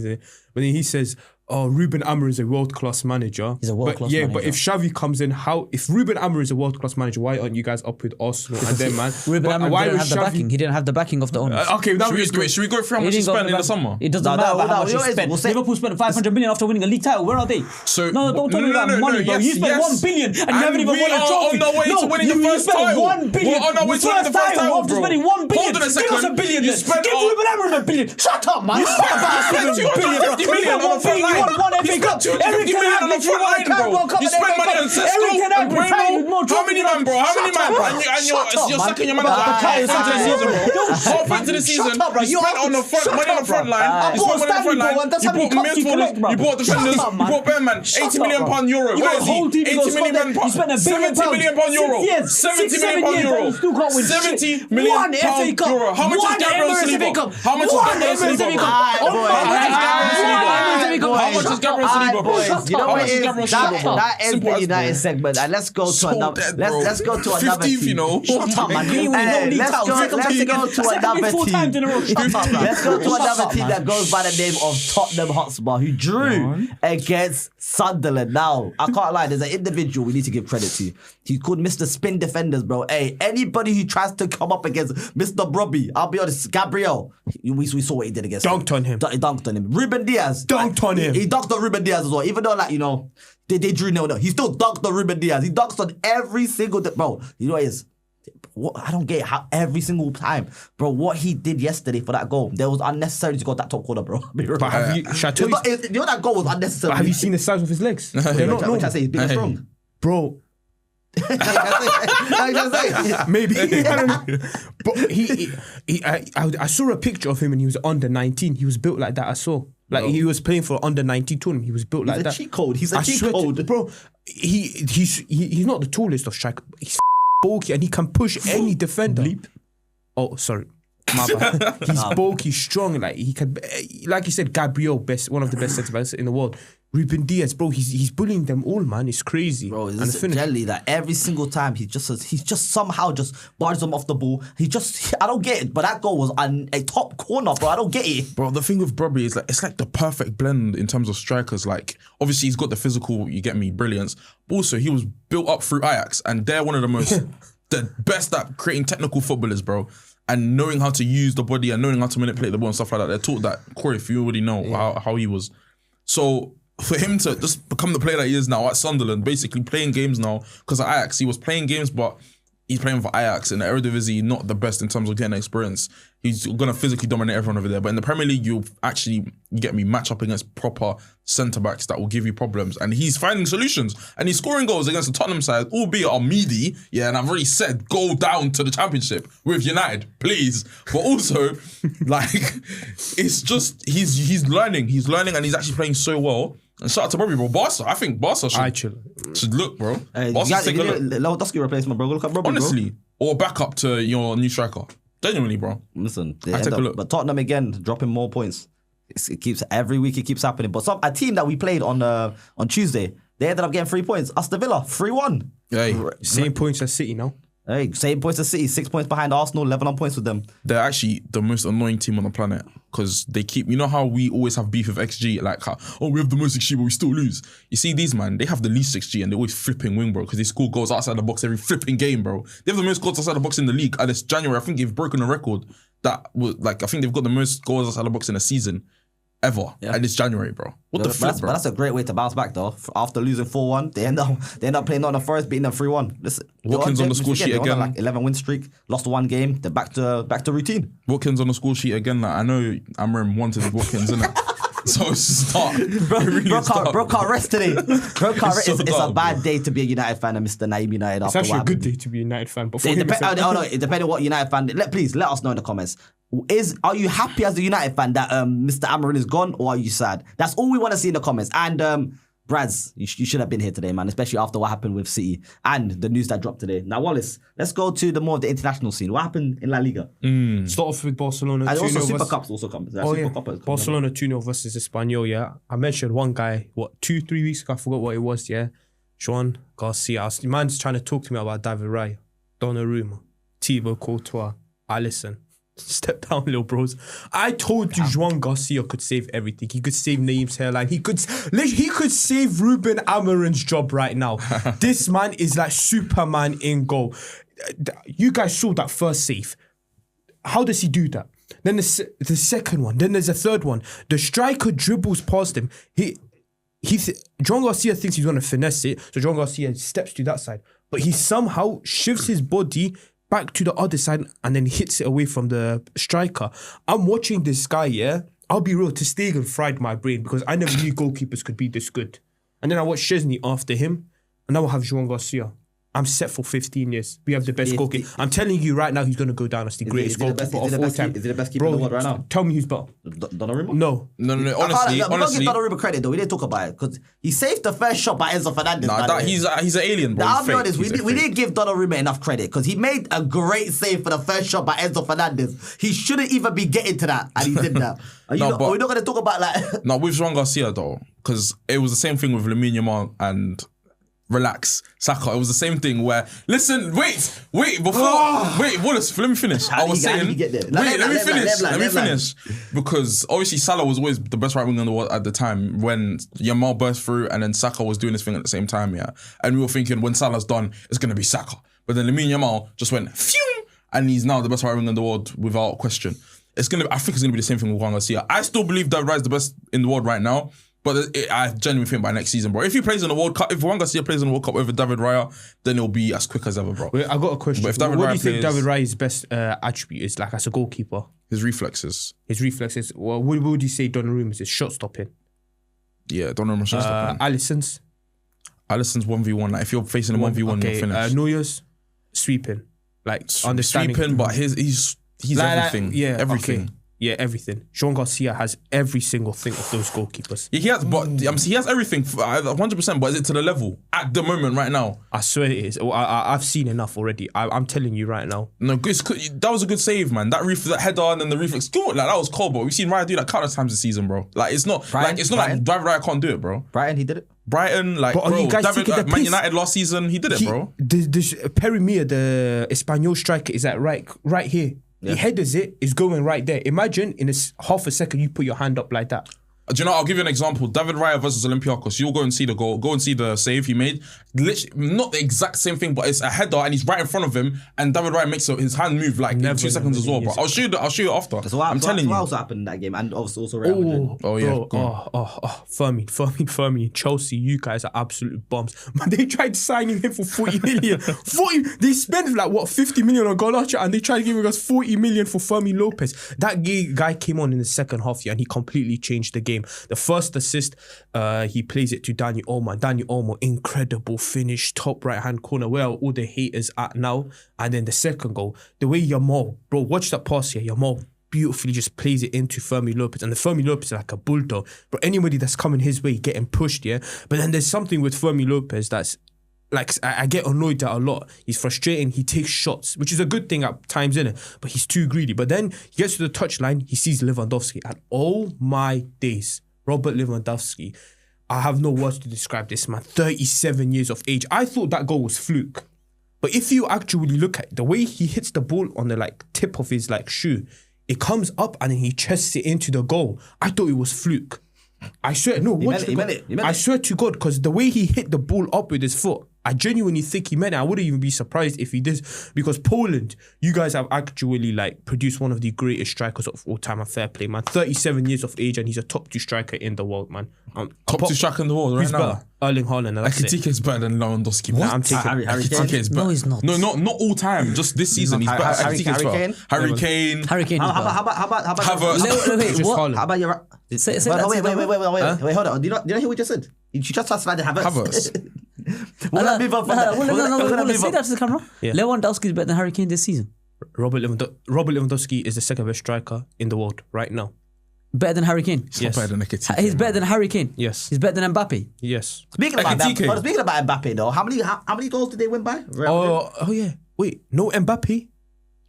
but then he says, Ruben Amorim is a world-class manager. He's a world-class manager. But if Xavi comes in, if Ruben Amorim is a world-class manager, why aren't you guys up with Arsenal and them, man? Ruben Amorim didn't have the backing. He didn't have the backing of the owners. Should we go through how much he spent in the summer? It doesn't matter about how much he spent. Liverpool spent 500 million after winning a league title. Where are they? Don't tell me about money, bro. You spent 1 billion and you haven't even won a trophy. On our way to winning the first title. 1 billion. On our way to winning the first title, after spending 1 billion. Hold on a second. Give us a billion. Give Ruben Amorim a billion. Shut up, man. You spent 250 million on a front line. won FA He's got Cup. 250 million on the front line, bro. You spend money on Sesko and Bremo. How many man, bro? How many man? And you're sucking your manager halfway into the season, bro. Halfway into the season, you spent on the front money on the front line. You spent money on the front line. You bought midfielders. You bought defenders. You bought Bearman. 80 million pound euro. Where is he? 80 million pound. 70 million pound euro. 70 million pound euro. 70 million pound euro. How much is Gabriel Saliba? How much is Gabriel Saliba? How much is Gabriel Saliba, bro? You know what it is? That is the United segment. And let's go to another. Let's go to another 15th, team. you know. Shut up, man. Let's go to another team. Let's go to another team that goes by the name of Tottenham Hotspur, who drew against Sunderland. Now, I can't lie, there's an individual we need to give credit to. He's called Mr. Spin Defenders, bro. Hey, anybody who tries to come up against Mr. Brobby, I'll be honest, Gabriel, we saw what he did against Dunked on him. He dunked on him. Ruben Diaz. Dunked on him. He dunked on Ruben Diaz as well. Even though, like, you know, they drew 0-0. He still dunked on Ruben Diaz. He dunks on every single... Bro, you know what it is? I don't get how every single time, bro. What he did yesterday for that goal, there was unnecessary to go that top corner, bro. But have you, you know that goal was unnecessary. But have you seen the size of his legs? They're not normal. Which I say he's big and strong, bro. Maybe. I don't know. But I saw a picture of him and he was under 19. He was built like that. I saw. Like he was playing for under 19 tournament. He was built like that. He's a cheat code. He's a cheat code, bro. He's not the tallest of strikers. He's bulky and he can push any defender. Oh, sorry. My bad. He's bulky, strong. Like he can, like you said, Gabriel, one of the best centre backs in the world. Ruben Diaz, bro, he's bullying them all, man. It's crazy. Bro, it's jelly that every single time he just somehow just bars them off the ball. I don't get it. But that goal was on a top corner, bro. I don't get it. Bro, the thing with Brobby is like it's like the perfect blend in terms of strikers. Like obviously he's got the physical, you get me, brilliance. But also he was built up through Ajax, and they're one of the most the best at creating technical footballers, bro. And knowing how to use the body and knowing how to manipulate the ball and stuff like that. They're taught that. Corey, if you already know how he was. So for him to just become the player that he is now at Sunderland, basically playing games now, because at Ajax, he was playing games, but he's playing for Ajax in the Eredivisie, not the best in terms of getting experience. He's going to physically dominate everyone over there. But in the Premier League, you get me, match up against proper centre-backs that will give you problems. And he's finding solutions. And he's scoring goals against the Tottenham side, albeit are meaty. Yeah, and I've already said, go down to the Championship with United, please. But also, like, it's just, he's learning. He's learning and he's actually playing so well. And shout out to Bobby, bro. Barca, I think Barca should look, bro. Barca take a look. Lewandowski replacement, bro. Look at Bobby, honestly, bro. Or back up to your new striker. Genuinely, bro. Listen, I take a look. But Tottenham again dropping more points. It keeps every week. It keeps happening. But a team that we played on Tuesday, they ended up getting 3 points. Aston Villa 3-1. Hey, same points as City now. Hey, same points as City. 6 points behind Arsenal. 11 on points with them. They're actually the most annoying team on the planet because they keep. You know how we always have beef with XG, like how we have the most XG but we still lose. You see these man, they have the least XG and they're always flipping wing, bro, because they score goals outside the box every flipping game, bro. They have the most goals outside the box in the league. And this January, I think they've broken a record that was like I think they've got the most goals outside the box in a season ever. Yeah. And it's January, bro. What the flip, bro? But that's a great way to bounce back, though. After losing 4-1, they end up playing Nottingham Forest, beating them 3-1. Listen, Watkins on the score sheet again. Like 11 win streak, lost 1 game, they're back to routine. Watkins on the score sheet again. Like I know Amorim wanted Watkins, innit? So it's start. Bro can't rest today. Bro can't rest. It's a bad day to be a United fan and Mr. Naeem United. It's actually a good day to be a United fan. But it depends on what United fan. Please let us know in the comments. Are you happy as a United fan that Mr. Amorim is gone, or are you sad? That's all we want to see in the comments. And Bradz, you should have been here today, man, especially after what happened with City and the news that dropped today. Now, Wallace, let's go to the more of the international scene. What happened in La Liga? Start off with Barcelona. And also Super Cups also come. Barcelona 2-0 versus Espanyol, yeah. I mentioned one guy, 2-3 weeks ago, I forgot what it was, yeah. Joan Garcia. Man's trying to talk to me about David Raya, Donnarumma, Thibaut Courtois, Alisson. Step down, little bros. I told you Joan Garcia could save everything. He could save Naeem's hairline. He could save Ruben Amorim's job right now. This man is like Superman in goal. You guys saw that first save. How does he do that? Then the second one. Then there's a third one. The striker dribbles past him. Joan Garcia thinks he's going to finesse it. So Joan Garcia steps to that side. But he somehow shifts his body back to the other side and then hits it away from the striker. I'm watching this guy, yeah, I'll be real, Ter Stegen fried my brain because I never knew goalkeepers could be this good. And then I watched Szczesny after him, and now I have João Garcia. I'm set for 15 years. We have the best goalkeeper. I'm telling you right now, he's going to go down as the greatest goalkeeper of all time. Is he the best keeper in the world right now? Tell me who's better. Donnarumma? No. Honestly, we don't give Donnarumma credit though. We didn't talk about it because he saved the first shot by Enzo Fernandez. He's an alien, bro. I'll be honest, we didn't give Donnarumma enough credit because he made a great save for the first shot by Enzo Fernandez. He shouldn't even be getting to that, and he did that. We're not going to talk about that. No, with João Garcia though, because it was the same thing with Lamine Yamal and relax, Saka. It was the same thing where, listen, wait, Wallace, let me finish. I was saying, let me finish. Because obviously Salah was always the best right winger in the world at the time when Yamal burst through and then Saka was doing his thing at the same time, yeah. And we were thinking when Salah's done, it's going to be Saka. But then Lamine Yamal just went, phew, and he's now the best right winger in the world without question. I think it's going to be the same thing with Juan Garcia. I still believe David Raya is the best in the world right now. But I genuinely think by next season, bro. If he plays in the World Cup, if Juan Garcia plays in the World Cup over David Raya, then it'll be as quick as ever, bro. Wait, I got a question. But if David what Raya do you think plays, David Raya's best attribute is, like, as a goalkeeper? His reflexes. Well, what would you say Donnarumma's is? Shot stopping. Yeah, Donnarumma's shot stopping. Alisson's 1v1. Like if you're facing a 1v1, you're finished. Neuer's sweeping, like understanding. Sweeping, but he's everything. Yeah, everything. Okay. Yeah, everything. João Garcia has every single thing of those goalkeepers. Yeah, he has, but he has everything, 100%. But is it to the level at the moment right now? I swear it is. I've seen enough already. I'm telling you right now. No, that was a good save, man. That header and then the reflex, like that was cold, bro. We've seen Raya do that countless times this season, bro. Like it's not like David Raya can't do it, bro. Brighton, he did it. Brighton, like but bro, you guys Man United last season, he did it, bro. The Peremia, the Espanyol striker, is that right here. Yeah. He headers it's going right there. Imagine in half a second you put your hand up like that. Do you know, I'll give you an example. David Raya versus Olympiacos. You'll go and see the goal. Go and see the save he made. Literally, not the exact same thing, but it's a header and he's right in front of him and David Raya makes his hand move like in 2 seconds as well, bro. I'll show you after. I'm telling you. What else happened in that game? And also Real Madrid. Oh, yeah. Fermi, Chelsea, you guys are absolute bombs. Man, they tried signing him for 40 million. They spent like, what, 50 million on Garnacho and they tried giving us 40 million for Fermi Lopez. That guy came on in the second half and he completely changed the game. The first assist, he plays it to Dani Olmo. Dani Olmo, incredible finish, top right-hand corner, where are all the haters at now? And then the second goal, the way Yamal, bro, watch that pass here. Yamal beautifully just plays it into Fermi Lopez. And the Fermi Lopez is like a bulldog. But anybody that's coming his way, getting pushed, yeah? But then there's something with Fermi Lopez that's, like, I get annoyed at a lot. He's frustrating. He takes shots, which is a good thing at times, innit? But he's too greedy. But then he gets to the touchline, he sees Lewandowski. And oh my days, Robert Lewandowski. I have no words to describe this man. 37 years of age. I thought that goal was fluke. But if you actually look at it, the way he hits the ball on the tip of his shoe, it comes up and then he chests it into the goal. I thought it was fluke. I swear, no, watch it. I swear to God, because the way he hit the ball up with his foot, I genuinely think he meant it. I wouldn't even be surprised if he did, because Poland, you guys have actually produced one of the greatest strikers of all time. A fair play, man. 37 years of age and he's a top 2 striker in the world, man. Top 2 striker in the world right now. Better? Erling Haaland. Ekitike is better than Lewandowski. Nah, I'm taking Harry Kane. No, he's not. No, not all time. Just this season, he's better. Harry Kane. Harry Kane. Harry Kane. How about Havertz. Wait, what? How about your? Say Wait, hold on. Do you not hear what you just said? You just asked about Havertz. We're gonna move on from that. Say that to the camera. Yeah. Lewandowski is better than Harry Kane this season. Robert Lewandowski is the second best striker in the world right now. Better than Harry Kane. He's not better than Ekitike. He's better than Harry Kane. Yes. He's better than Mbappe. Yes. Speaking about Mbappe though, how many goals did they win by? Oh yeah. Wait, no Mbappe,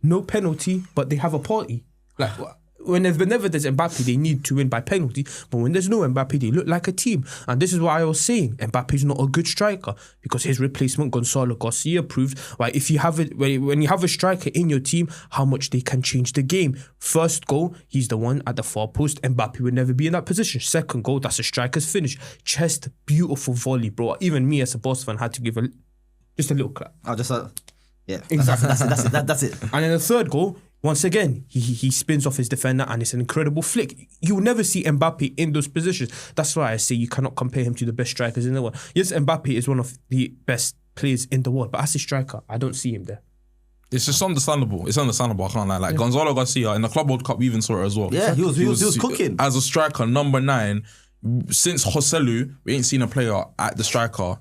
no penalty, but they have a party. Like whenever there's Mbappe, they need to win by penalty. But when there's no Mbappe, they look like a team. And this is why I was saying Mbappe's not a good striker, because his replacement Gonzalo Garcia proved why if you have it when you have a striker in your team, how much they can change the game. First goal, he's the one at the far post. Mbappe would never be in that position. Second goal, that's a striker's finish. Chest, beautiful volley, bro. Even me as a Boss fan had to give just a little clap. Yeah, exactly. That's it. And then the third goal, once again, he spins off his defender and it's an incredible flick. You will never see Mbappe in those positions. That's why I say you cannot compare him to the best strikers in the world. Yes, Mbappe is one of the best players in the world, but as a striker, I don't see him there. It's just understandable. It's understandable. I can't lie. Like Gonzalo Garcia in the Club World Cup, we even saw it as well. Yeah, he was cooking. As a striker, number 9, since Joselu, we ain't seen a player at the striker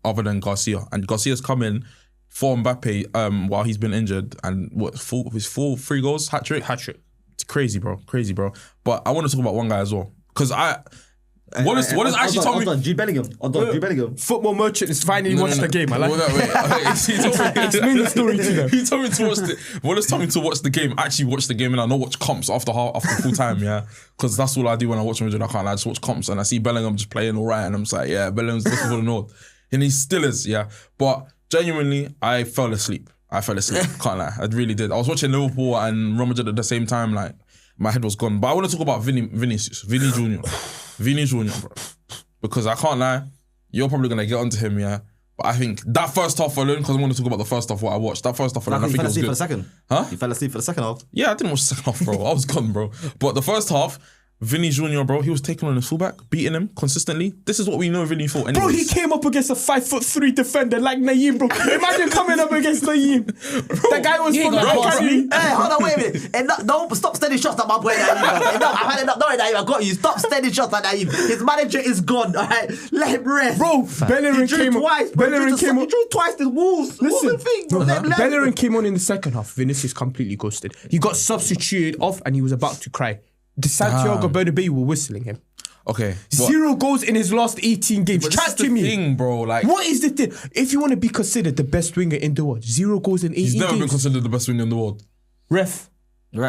other than Garcia. And Garcia's come in for Mbappe while he's been injured. And his 3 goals, hat-trick? Hat-trick. It's crazy, bro. But I want to talk about one guy as well. Because What is actually Tommy? Jude Bellingham. Jude Bellingham. Football merchant is finally watched the game. I like Explain the story to them. He told me to watch what does Tommy to watch the game? Actually watch the game and I not watch comps after full time, yeah. Because that's all I do when I watch Madrid. I can't. I just watch comps and I see Bellingham just playing all right and I'm just like, yeah, Bellingham's looking for the North. And he still is, yeah. But genuinely, I fell asleep. Can't lie. I really did. I was watching Liverpool and Real Madrid at the same time, like my head was gone. But I want to talk about Vini Jr., bro. Because I can't lie, you're probably going to get onto him, yeah? But I think that first half alone, because I want to talk about the first half, what I watched, that first half alone, I think it was good. You fell asleep for the second? Huh? You fell asleep for the second half? Yeah, I didn't watch the second half, bro. I was gone, bro. But the first half, Vini Jr., bro, he was taking on his fullback, beating him consistently. This is what we know Vini for. Anyways. Bro, he came up against a 5'3" defender like Naeem, bro. Imagine coming up against Naeem. That guy was from the academy. Hey, hold on, wait a minute. And don't stop steady shots at my boy Naeem. I've had enough. No, Naeem, I got you. Stop steady shots at Naeem. His manager is gone. All right, let him rest. Bro, Bellerin came twice. Bellerin came on. He drew twice. The Wolves. Listen, thing, bro. Bellerin came on in the second half. Vinicius completely ghosted. He got substituted off, and he was about to cry. The Santiago Bernabeu were whistling him. Okay. 0 goals in his last 18 games. Chat to me. Thing, bro. Like, what is the thing? If you want to be considered the best winger in the world, 0 goals in 18 games. He's never been considered the best winger in the world. Ref. He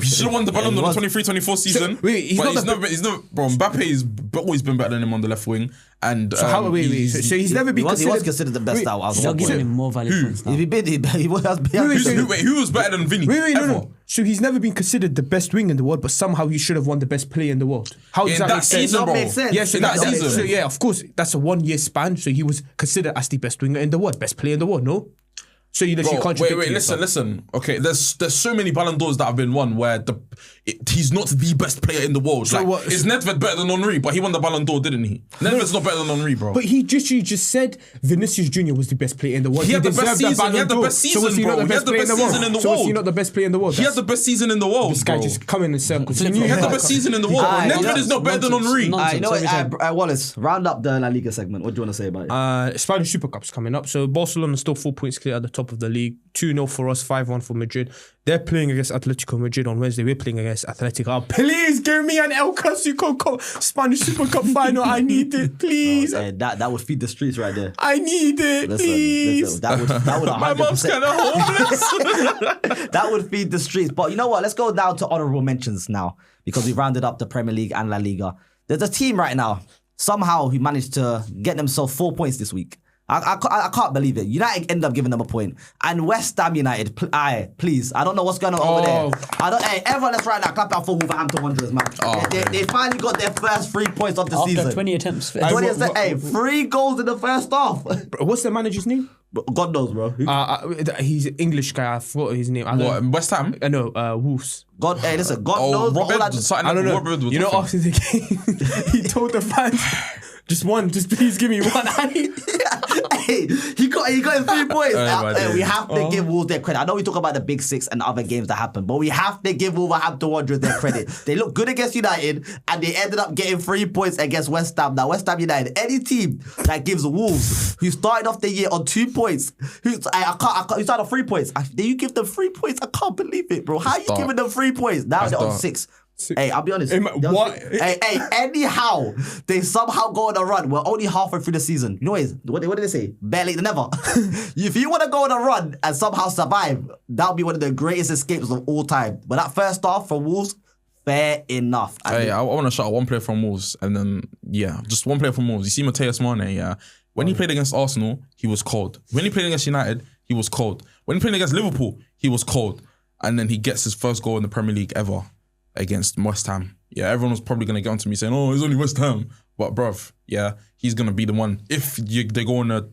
should have won the Ballon d'Or the 23-24 season. He's never, bro, Mbappe's always been better than him on the left wing. And so he's never been considered. He was considered the best out of They're giving him more valid points now. He was. Who was better than Vini? No. So he's never been considered the best winger in the world, but somehow he should have won the best player in the world. How does that make sense? Season, bro. Yeah, so in that season. So yeah, of course, that's a 1 year span. So he was considered as the best winger in the world, best player in the world. No. So you can't. Wait, listen. Okay, there's so many Ballon d'Ors that have been won where he's not the best player in the world. So like, is Nedved better than Henry? But he won the Ballon d'Or, didn't he? Nedved's not better than Henry, bro. But you just said Vinicius Jr. was the best player in the world. He had the best season. He had the best season, bro. He had the best season in the world. So was he not the best player in the world? He had the best season in the world. This guy just coming in circles. He had the best season in the world. Nedved is not better than Henry. Wallace, round up the La Liga segment. What do you want to say about it? Spanish Super Cup's coming up. So Barcelona still 4 points clear at the top of the league. 2-0 for us, 5-1 for Madrid. They're playing against Atletico Madrid on Wednesday. We're playing against Atletico. Please give me an El Clasico Spanish Super Cup final. I need it, please. That would feed the streets right there. I need it, please. That would My mom's kind of homeless. That would feed the streets. But you know what? Let's go down to honourable mentions now because we've rounded up the Premier League and La Liga. There's a team right now, somehow, who managed to get themselves 4 points this week. I can't believe it. United ended up giving them a point. And West Ham United, please. I don't know what's going on over there. Everyone, let's right now clap out for Wolverhampton Wanderers, man. They finally got their first 3 points of the season. After 20 attempts. 3 goals in the first half. What's the manager's name? God knows, bro. He's an English guy. I forgot his name. West Ham? No, Wolves. God knows. I don't know. You know, after the game, he told the fans, just please give me one. He got his 3 points. We have to give Wolves their credit. I know we talk about the Big Six and other games that happen, but we have to give Wolverhampton Wanderers their credit. They look good against United, and they ended up getting 3 points against West Ham. Now, West Ham United, any team that gives Wolves, who started off the year on 2 points, who started on 3 points, you give them 3 points? I can't believe it, bro. How are you giving them 3 points? Now they're on 6. Hey, I'll be honest. Anyhow, they somehow go on a run. We're only halfway through the season. You know what did they say? Better late than never. If you want to go on a run and somehow survive, that'll be one of the greatest escapes of all time. But that first half from Wolves, fair enough. I want to shout out one player from Wolves, and then just one player from Wolves. You see Mateus Mane, when he played against Arsenal, he was cold. When he played against United, he was cold. When he played against Liverpool, he was cold. And then he gets his first goal in the Premier League ever against West Ham. Yeah, everyone was probably going to get onto me saying, it's only West Ham. But bruv, he's going to be the one. If they go on a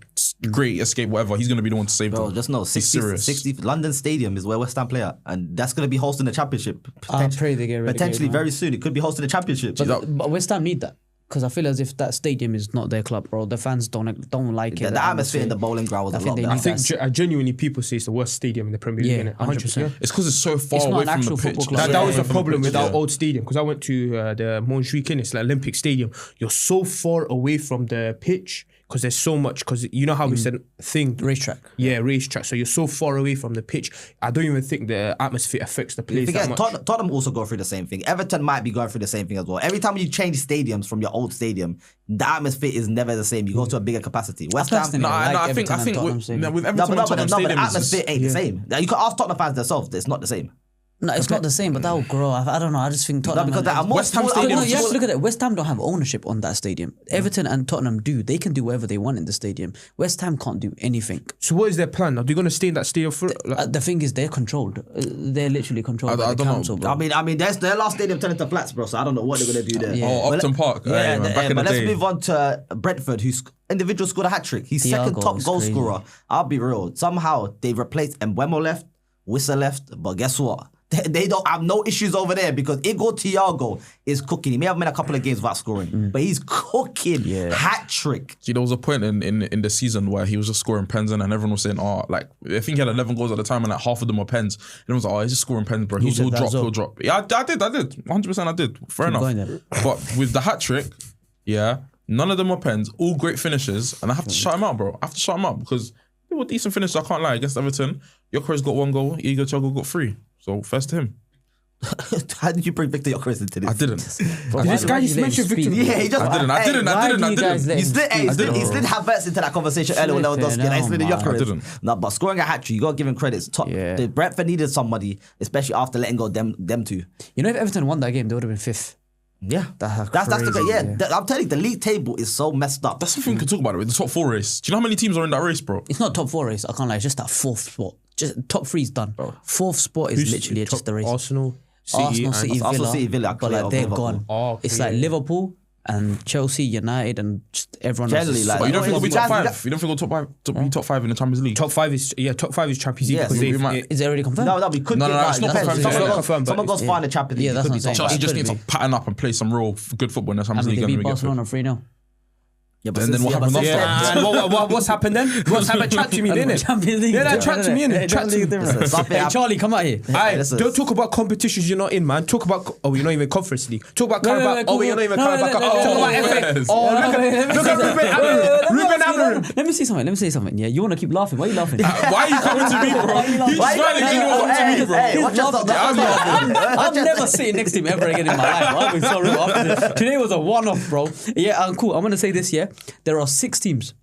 great escape, whatever, he's going to be the one to save them. Just know, 60 London Stadium is where West Ham play at. And that's going to be hosting the championship. I pray they get relegated, potentially very soon. It could be hosting the championship. But West Ham need that. Because I feel as if that stadium is not their club, bro. The fans don't like it. The atmosphere in the bowling ground was a lot better. I think genuinely people say it's the worst stadium in the Premier League. Yeah, 100%. It's because it's so far It's not away an from actual the pitch. football club. That was the from the problem pitch, with our yeah. old stadium because I went to the Montjuic, it's like Olympic Stadium. You're so far away from the pitch because there's so much. Because you know how we said thing Racetrack. Yeah, racetrack. So you're so far away from the pitch. I don't even think the atmosphere affects the players that much. Tottenham also go through the same thing. Everton might be going through the same thing as well. Every time you change stadiums from your old stadium, the atmosphere is never the same. You go to a bigger capacity. West Ham, personally I think with Everton and Tottenham the stadiums, atmosphere ain't the same. You can ask Tottenham fans themselves. It's not the same. No, it's not the same, but that will grow. I don't know. I just think Tottenham. because that West Ham Stadium- No, you have to look at it. West Ham don't have ownership on that stadium. Everton and Tottenham do. They can do whatever they want in the stadium. West Ham can't do anything. So what is their plan? Are they going to stay in that stadium for? The thing is, they're controlled. They're literally controlled by I the don't know. council, bro. I mean, their last stadium turned into flats, bro. So I don't know what they're gonna do there. Yeah. Oh, Upton Park. Yeah, man, back in the but let's day. move on to Brentford, whose individual scored a hat trick. He's second Thiago top is goal crazy. scorer. I'll be real. Somehow they replaced Mbeumo left, Wissa left, but guess what? They don't have no issues over there because Igor Thiago is cooking. He may have made a couple of games without scoring, but he's cooking. Hat trick. See, there was a point in the season where he was just scoring pens and everyone was saying, oh, like, I think he had 11 goals at the time and like half of them were pens. And everyone was like, oh, he's just scoring pens, bro. He'll said that drop, as well. he'll drop. Yeah, I did. 100% I did. Fair enough. going then. But with the hat trick, yeah, none of them were pens, all great finishes. And I have to shut him out, bro. I have to shut him out because they were decent finishes, I can't lie, against Everton. Gyökeres got 1 goal, Igor Thiago got 3. So first to him. How did you bring Victor Gyökeres into this? I didn't. This guy just mentioned Victor. Yeah, he just. I didn't. He slid Havertz into that conversation earlier when Lewandowski and he slid I Gyökeres. didn't. No, but scoring a hat trick, you got to give him credit. It's top. Yeah. The Brentford needed somebody, especially after letting go them two. You know, if Everton won that game, they would have been 5th. Yeah, That's the crazy, yeah. I'm telling you, the league table is so messed up. That's something we can talk about it with the top 4 race. Do you know how many teams are in that race, bro? It's not top 4 race. I can't lie. It's just that 4th spot. Just top 3 is done, bro. 4th spot is literally just the race. Arsenal, Arsenal, City, Villa, clear but like of they're Liverpool. gone. Oh, It's okay, like yeah. Liverpool and Chelsea, United, and just everyone else. Generally, is like- But you don't think we'll be top Guys, 5? You don't think we'll be top 5 in the Champions League? Top 5 is Champions League Yes, because we might- Is it already confirmed? No, we could. No, get no, that. it's not Depends. confirmed. Someone It's not goes- confirmed, Someone but goes far in the Champions League. Yeah, it that's could what be I'm saying. top Chelsea five. just could need to be. pattern up and play some real good football in the I Champions mean, League. they and beat then we get Barcelona 3-0. Yeah, but And then what since- happens yeah, after? but since- And what's happened then? What's happened? Chat to me, innit? Champions League. Yeah, chat to me, innit? Chat to me. Listen, something Hey, happened. Charlie, come out here. Aye, this is- don't talk about competitions you're not in, man. Talk about you're not even Conference League. Talk about Carabao. Oh, you're not even Carabao. Talk about FA. yes. Oh, look at Ruben Amorim. Ruben Amorim. Let me say something. Yeah, you want to keep laughing. Why are you laughing? Why are you coming to me, bro? He's Why you smiling, you know what to me, bro. Hey, watch yourself. I'm never sitting next to him ever again in my life. I'll be so real after this. Today was a one-off, bro. Yeah, cool. I'm gonna say this. Yeah, there are 6 teams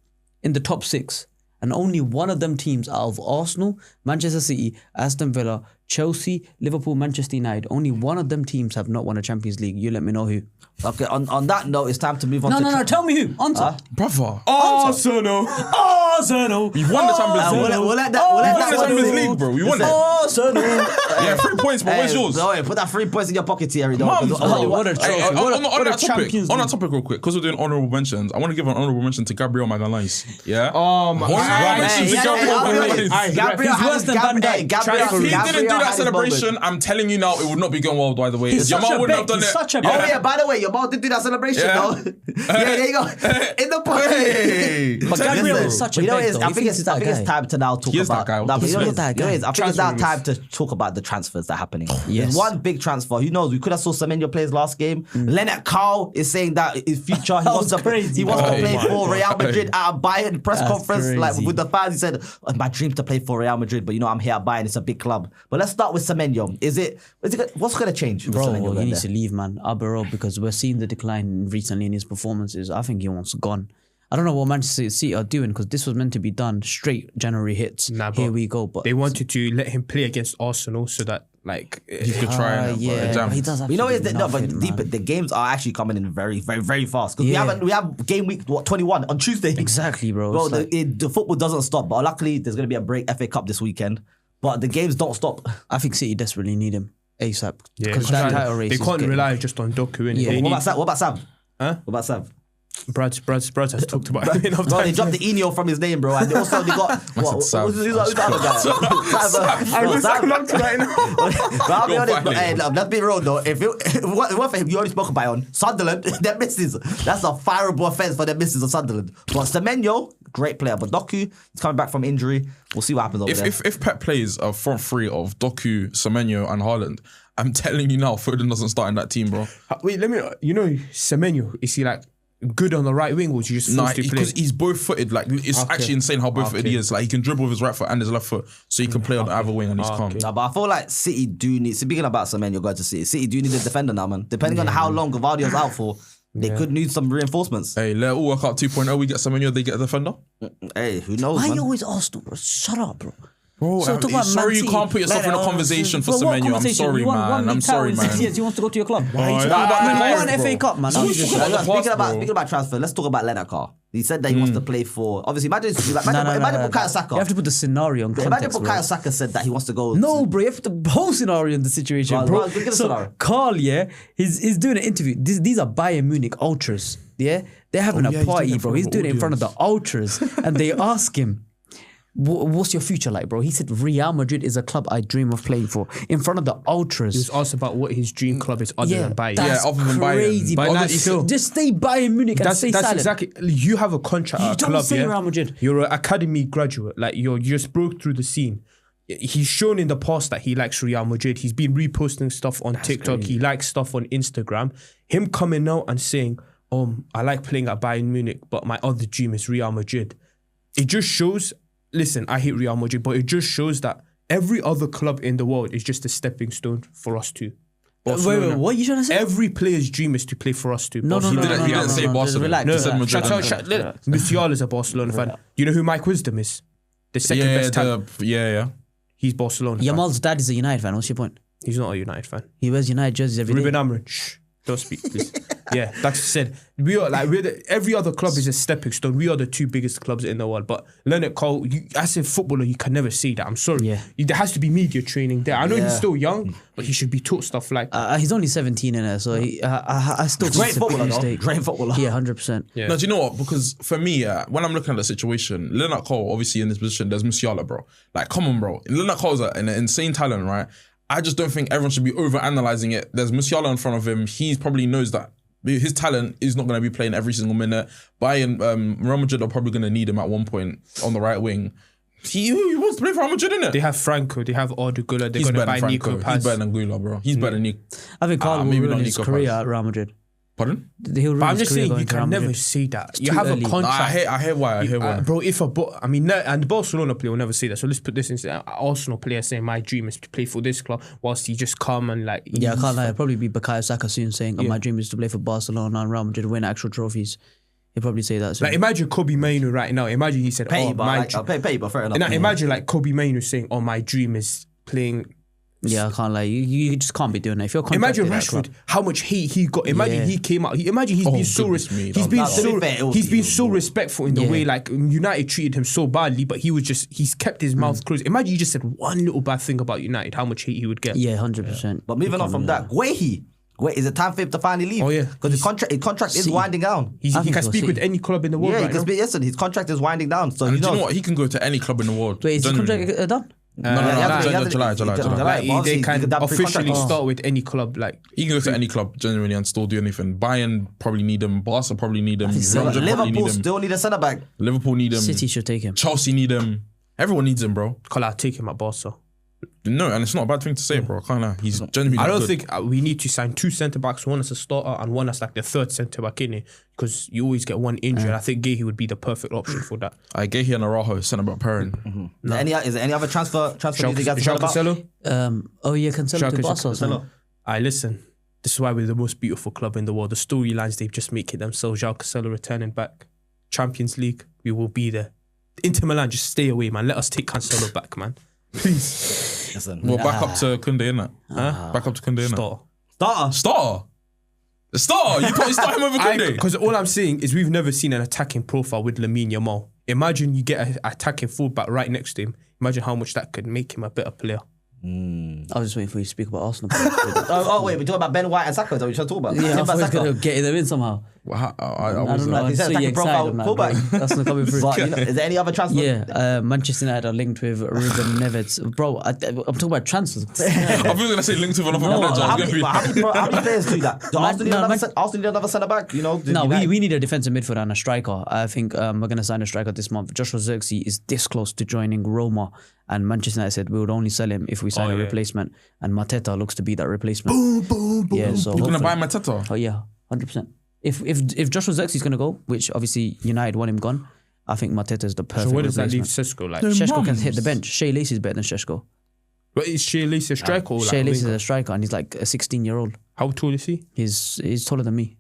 in the top 6, and only one of them teams out of Arsenal, Manchester City, Aston Villa, Chelsea, Liverpool, Manchester United. Only one of them teams have not won a Champions League. You let me know who. Okay, on that note, it's time to move on to... No. Tell me who. Answer. Brother. Arsenal. Arsenal. You've won the Champions League. We'll let We won the that Champions one League, bro. We won it. Arsenal. Yeah, 3 points, bro. Where's yours? No, put that 3 points in your pocket here, Mum, what a trophy. Hey, What a on that topic, Champions on League. that topic, real quick, because we're doing honourable mentions, I want to give an honourable mention to Gabriel Magalhaes. Yeah. Aye, mentions to Gabriel Magalhaes. Gabriel He's worse than Van Dijk. If he didn't do that celebration, I'm telling you now, it would not be going well. By the way, He's your such mom a wouldn't have beg. done He's it. such a Oh beg. yeah, by the way, your mom did do that celebration, Yeah. though. Yeah, there you go. In the point. Hey. But Gabriel is such a You know, beg, though. I He think thinks it's he's that guy. time to now talk He is about. that guy. No, but He's you know not what that it is? guy. I think it's now Transfer time to talk about the transfers that are happening. Yes. There's one big transfer. Who knows? We could have saw Semenyo play his last game. Leonard Carl is saying that his future. He wants to crazy. He wants to Oh play my for Real God. Madrid at a Bayern press That's conference, like crazy. with the fans. He said, "Oh, "My dream to play for Real Madrid, but you know I'm here at Bayern. It's a big club." But let's start with Semenyo. What's going to change? with Bro, Semenyo he going needs there? to leave, man. Albero, because we're seeing the decline recently in his performances. I think he wants gone. I don't know what Manchester City are doing because this was meant to be done straight January hits. Nah, but Here we go. But They wanted to let him play against Arsenal so that He could try and yeah, jam. but he does have You know, to is do that, no, but nothing, deep, man. the games are actually coming in very, very, very fast. Because Yeah. we have game week 21 on Tuesday. Exactly, bro. Bro, It's like- the football doesn't stop. But luckily, there's going to be a break FA Cup this weekend. But the games don't stop. I think City desperately need him ASAP. Yeah, Because that title race they is can't getting- rely just on Doku. Yeah. They What need, about Sam? What about Sam? Huh? What about Sam? Bradz has talked about it enough Bro, they times. dropped the Eno from his name, bro, and they also they got who's the other guy? I'll be honest, but hey, let's be real though. If it weren't for him, you already spoke about it on Sunderland. Their misses. That's a fireable offence for their misses on Sunderland. But Semenyo, great player. But Doku, he's coming back from injury. We'll see what happens over there. If Pep plays a front three of Doku, Semenyo, and Haaland, I'm telling you now, Foden doesn't start in that team, bro. Wait, let me. You know, Semenyo, is he like good on the right wing, or is he just forced to play? Because he's both footed. Like it's actually insane how both footed he is. Like he can dribble with his right foot and his left foot, so he can play on the other wing and he's calm. Nah, but I feel like City do need. Speaking about Semenyo, going to City do need a defender now, man. Depending on how long Gvardio's out for, they could need some reinforcements. Hey, let it all work out 2.0. We get Semenyo, they get a defender. Hey, who knows? Why man? you always Arsenal, bro? Shut up, bro. Bro, So talk about sorry Man you City. can't put yourself in a conversation for Bro, what Semenyo. I'm conversation? sorry, You won one man. I'm league title sorry, in 6 man. years. You want to go to your club? Why you talking You about won FA Cup, man. Speaking about transfer, let's talk about Leonard Carr. He said that he wants to play for. Obviously, imagine Bukayo Saka. You have to put the scenario in Imagine context, bro. Bukayo Saka said that he wants to go. No, bro, you have to put the whole scenario in the situation, Right, bro. right, give us a So, scenario. Carl, yeah, he's doing an interview. These are Bayern Munich ultras, yeah? They're having yeah, a he's party, doing it bro. for He's the doing it in front of the audience. ultras. And they ask him, what's your future like, bro? He said, Real Madrid is a club I dream of playing for. In front of the ultras. He was asked about what his dream club is other than Bayern. That's other than Bayern. crazy, But bro. now you feel- Just stay Bayern Munich and stay That's silent. exactly. You have a contract You at a don't club, say yeah? Real Madrid. You're an academy graduate. Like you just broke through the scene. He's shown in the past that he likes Real Madrid. He's been reposting stuff on TikTok. He likes stuff on Instagram. Him coming out and saying, I like playing at Bayern Munich, but my other dream is Real Madrid. It just shows, listen, I hate Real Madrid, but it just shows that every other club in the world is just a stepping stone for us too. Wait, what are you trying to say? Every player's dream is to play for us too. No, He didn't say Barcelona. Relax. He said Madrid. Musiala's a Barcelona fan. You know who Mike Wisdom is? The second best talent. Yeah. He's Barcelona fan. Yamal's dad is a United fan. What's your point? He's not a United fan. He wears United jerseys every day. Ruben Amorim, shh, don't speak, please. Yeah, like I said, every other club is a stepping stone. We are the two biggest clubs in the world. But Leonard Cole, as a footballer, you can never say that. I'm sorry. Yeah. There has to be media training there. I know he's still young, but he should be taught stuff like He's only 17 in it, so I still Great think it's a footballer, big though. mistake. Great footballer. Yeah, 100%. Yeah. No, do you know what? Because for me, when I'm looking at the situation, Leonard Cole, obviously in this position, there's Musiala, bro. Like, come on, bro. Leonard Cole's an insane talent, right? I just don't think everyone should be over-analysing it. There's Musiala in front of him. He probably knows that his talent is not going to be playing every single minute. Bayern, Real Madrid are probably going to need him at one point on the right wing. He wants to play for Real Madrid, innit? they have Franco, they have Arda Güler, they're He's going to better buy than Nico Franco. Paz. He's better than Güler, bro. He's better than Nico. I think Carl will maybe ruin not his Nico career Paz. at Real Madrid. Pardon? He'll ruin But I'm his just career saying, going you to Real can never Madrid. say that. It's You too have early. a contract. I hear why. Bro, and the Barcelona player will never say that. So let's put this in. Arsenal player saying my dream is to play for this club, whilst he just come and like. Yeah, I can't lie. It'll probably be Bukayo Saka soon saying, my dream is to play for Barcelona and Real Madrid, win actual trophies. He'll probably say that soon. Like imagine Kobe Mainoo right now. Imagine he said, Pay, "Oh, but my like, I'll pay, but fair enough. Now, imagine like Kobe Mainoo saying, "Oh, my dream is playing." Yeah, I can't lie. You just can't be doing that. If you're Imagine contracted at a Rashford, how much hate he got. Imagine Yeah. he came out. Imagine he's been so goodness me, he's been to be so fair, it would he's be been so respectful in the Yeah. way like United treated him so badly, but he's kept his mouth closed. Imagine you just said one little bad thing about United, how much hate he would get. Yeah, 100%. But moving on from that, Guehi. Is it time for him to finally leave? Oh, yeah. Because his contract is City. winding down. He I think can so, speak see. with any club in the world Yeah, he right can now. speak. Listen, his contract is winding down. So And you do you know know what? He can go to any club in the world. Wait, is his Genuinely. contract done? No, he hasn't- July. but Like, obviously they can that officially pre-contract- start with any club. Like He can go to any club genuinely and still do anything. Bayern probably need him. Barca probably need him. Real so. Madrid probably need Liverpool him. still need a centre back. Liverpool need him. City should take him. Chelsea need him. Everyone needs him, bro. I'll take him at Barca. No, and it's not a bad thing to say, bro. I can't lie. He's genuinely I don't good. think we need to sign two centre backs, one as a starter and one as like the third centre back in it, because you always get one injury. And I think Guehi would be the perfect option for that. I get here and Araujo, centre back pairing. Is there any other transfer news you guys João heard about? Cancelo? Oh yeah, Cancelo to Xhaka, Barca or something. I listen. This is why we're the most beautiful club in the world. The storylines they've just make it themselves. João Cancelo returning back, Champions League, we will be there. Inter Milan, just stay away, man. Let us take Cancelo back, man. Please. Listen, Well, back up to Koundé, innit? Back up to Koundé, innit? Start. Star. The star. You can't start him over Koundé. Because all I'm saying is we've never seen an attacking profile with Lamine Yamal. Imagine you get an attacking fullback right next to him. Imagine how much that could make him a better player. I was just waiting for you to speak about Arsenal. oh wait, we're talking about Ben White and Saka. Is that what you're trying to talk about? Yeah, I Timber thought he was Saka. going to get them in somehow. I I wasn't. don't know. He I'm said so like he broke excited out on that, fullback. bro. That's not coming through. But, is there any other transfer? Yeah, Manchester United are linked with Ruben Neves. Bro, I'm talking about transfers. I was going to say linked with another No, manager. I How was many, going to be. how many players do that? Do Arsenal need another centre back? You know, No, we need a defensive midfielder and a striker. I think we're going to sign a striker this month. Joshua Zirkzee is this close to joining Roma, and Manchester United said we would only sell him if we sign a replacement. And Mateta looks to be that replacement. boom. Yeah, so You're going to hopefully- buy Mateta? Oh yeah, 100%. If Joshua Zirkzee is going to go, which obviously United want him gone, I think Mateta is the perfect So where does that leave replacement. Šeško? Like, Šeško can hit the bench. Shea Lacey is better than Šeško. but is Shea Lacey a striker or like Shea a Lacey is winger? a striker and he's like a 16-year-old. How tall is he? He's taller than me.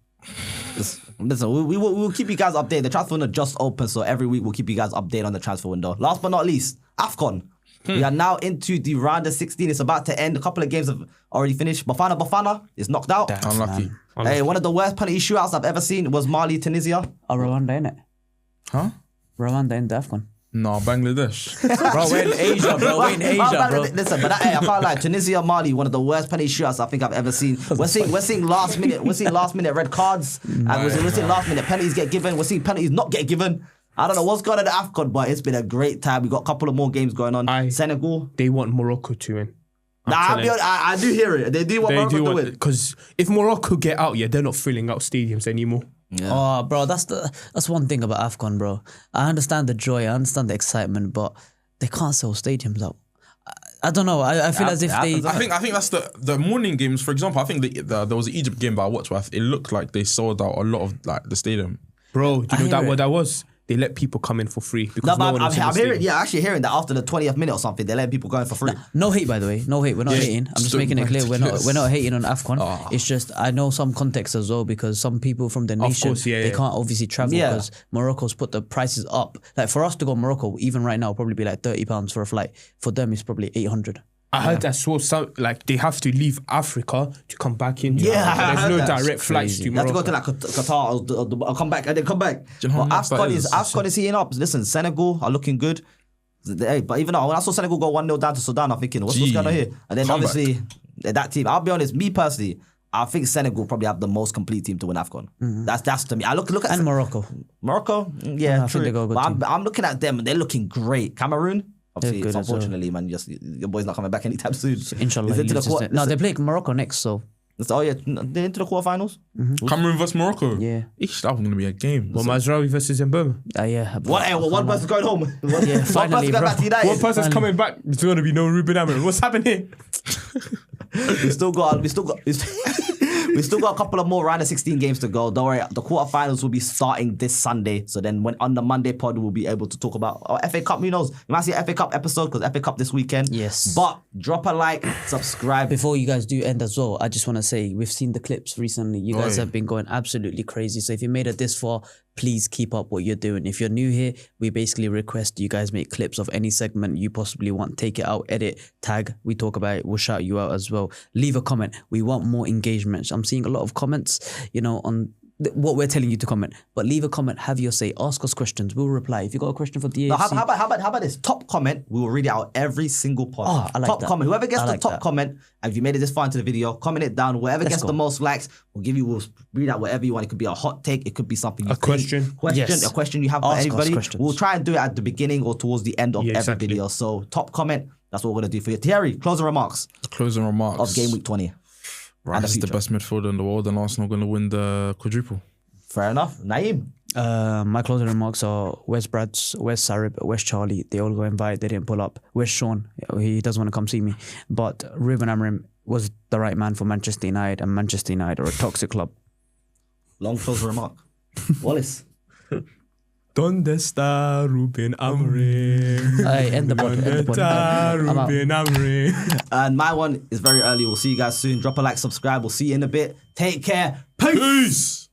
Listen, we'll keep you guys updated. The transfer window just opened, so every week we'll keep you guys updated on the transfer window. Last but not least, Afcon. We are now into the round of 16. It's about to end. A couple of games have already finished. Bafana is knocked out. Unlucky. Hey, one of the worst penalty shootouts I've ever seen was Mali, Tunisia. Oh, Rwanda, innit? Huh? Rwanda in the Afcon. No, Bangladesh. Bro, we're in Asia, bro. We're in Asia, bro. Listen, but I can't lie. Tunisia, Mali, one of the worst penalty shootouts I think I've ever seen. We're seeing last minute red cards, and we're seeing last minute penalties get given. We're seeing penalties not get given. I don't know what's going on at the AFCON, but it's been a great time. We got a couple of more games going on. Senegal. They want Morocco to win. I do hear it. They do want Morocco to win. Because if Morocco get out, they're not filling out stadiums anymore. Yeah. Oh, bro, that's one thing about AFCON, bro. I understand the joy, I understand the excitement, but they can't sell stadiums out. I don't know. I feel as if they. I think that's the morning games. For example, I think there was an Egypt game that I watched where it looked like they sold out a lot of like the stadium. Bro, do you know what that was? They let people come in for free because no one was in the stadium. Actually hearing that after the 20th minute or something, they let people go in for free. No hate, by the way. No hate. We're not hating. I'm just making it clear. We're not hating on AFCON. It's just I know some context as well because some people from the nation they can't obviously travel because Morocco's put the prices up. Like for us to go to Morocco, even right now, probably be like £30 for a flight. For them, it's probably 800. I heard that so like they have to leave Africa to come back in. Yeah, there's no direct flights to You have to Morocco. go to like Qatar or come back and then come back. Do you know how Well, much that AFCON is heating up. Listen, Senegal are looking good. Hey, but even though when I saw Senegal go 1-0 down to Sudan, I'm thinking, what's going on here? And then obviously that team. I'll be honest, me personally, I think Senegal probably have the most complete team to win AFCON. That's to me. I look at Morocco. Morocco, yeah, I think they got a good team. I'm looking at them. They're looking great. Cameroon. Obviously, good as unfortunately, man, your boy's not coming back anytime soon. Inshallah. No, they play Morocco next, so. Oh yeah, they're into the quarterfinals. Cameroon versus Morocco. Yeah. Eesh, that was going to be a game. Well, Mazraoui versus Mbeumo. Yeah. One person's going home. Yeah, finally, bro. back to United. One person's coming back. There's going to be no Ruben Amorim. What's happening? we still got a couple of more round of 16 games to go. Don't worry, the quarterfinals will be starting this Sunday. So then when on the Monday pod, we'll be able to talk about FA Cup. Who knows? You might see an FA Cup episode because FA Cup this weekend. Yes. But drop a like, subscribe. Before you guys do end as well, I just want to say we've seen the clips recently. You guys have been going absolutely crazy. So if you made it this far, please keep up what you're doing. If you're new here, we basically request you guys make clips of any segment you possibly want. Take it out, edit, tag. We talk about it. We'll shout you out as well. Leave a comment. We want more engagement. I'm seeing a lot of comments, on what we're telling you to comment. But leave a comment, have your say, ask us questions. We'll reply. If you got a question for DAFC... How about this? Top comment, we will read it out every single pod. Oh, I like top that. comment. Whoever gets I the like top that. comment, and if you made it this far into the video, comment it down. Whoever gets the most likes, we'll read out whatever you want. It could be a hot take. It could be something you question. Yes. A question you have for Ask us anybody. questions. We'll try and do it at the beginning or towards the end of every exactly. video. So top comment, that's what we're going to do for you. Thierry, closing remarks Closing remarks. of Game Week 20. Rice is the best midfielder in the world and Arsenal going to win the quadruple. Fair enough. Naeem. My closing remarks are where's Bradz, where's Sarib, where's Charlie? They all go invite, they didn't pull up. Where's Sean? He doesn't want to come see me. But Ruben Amorim was the right man for Manchester United, and Manchester United are a toxic club. Long closing remark. Wallace. ¿Dónde está Ruben Amorim? Hey, end the pod. ¿Dónde está I'm out. Ruben Amorim? And my one is very early. We'll see you guys soon. Drop a like, subscribe. We'll see you in a bit. Take care. Peace!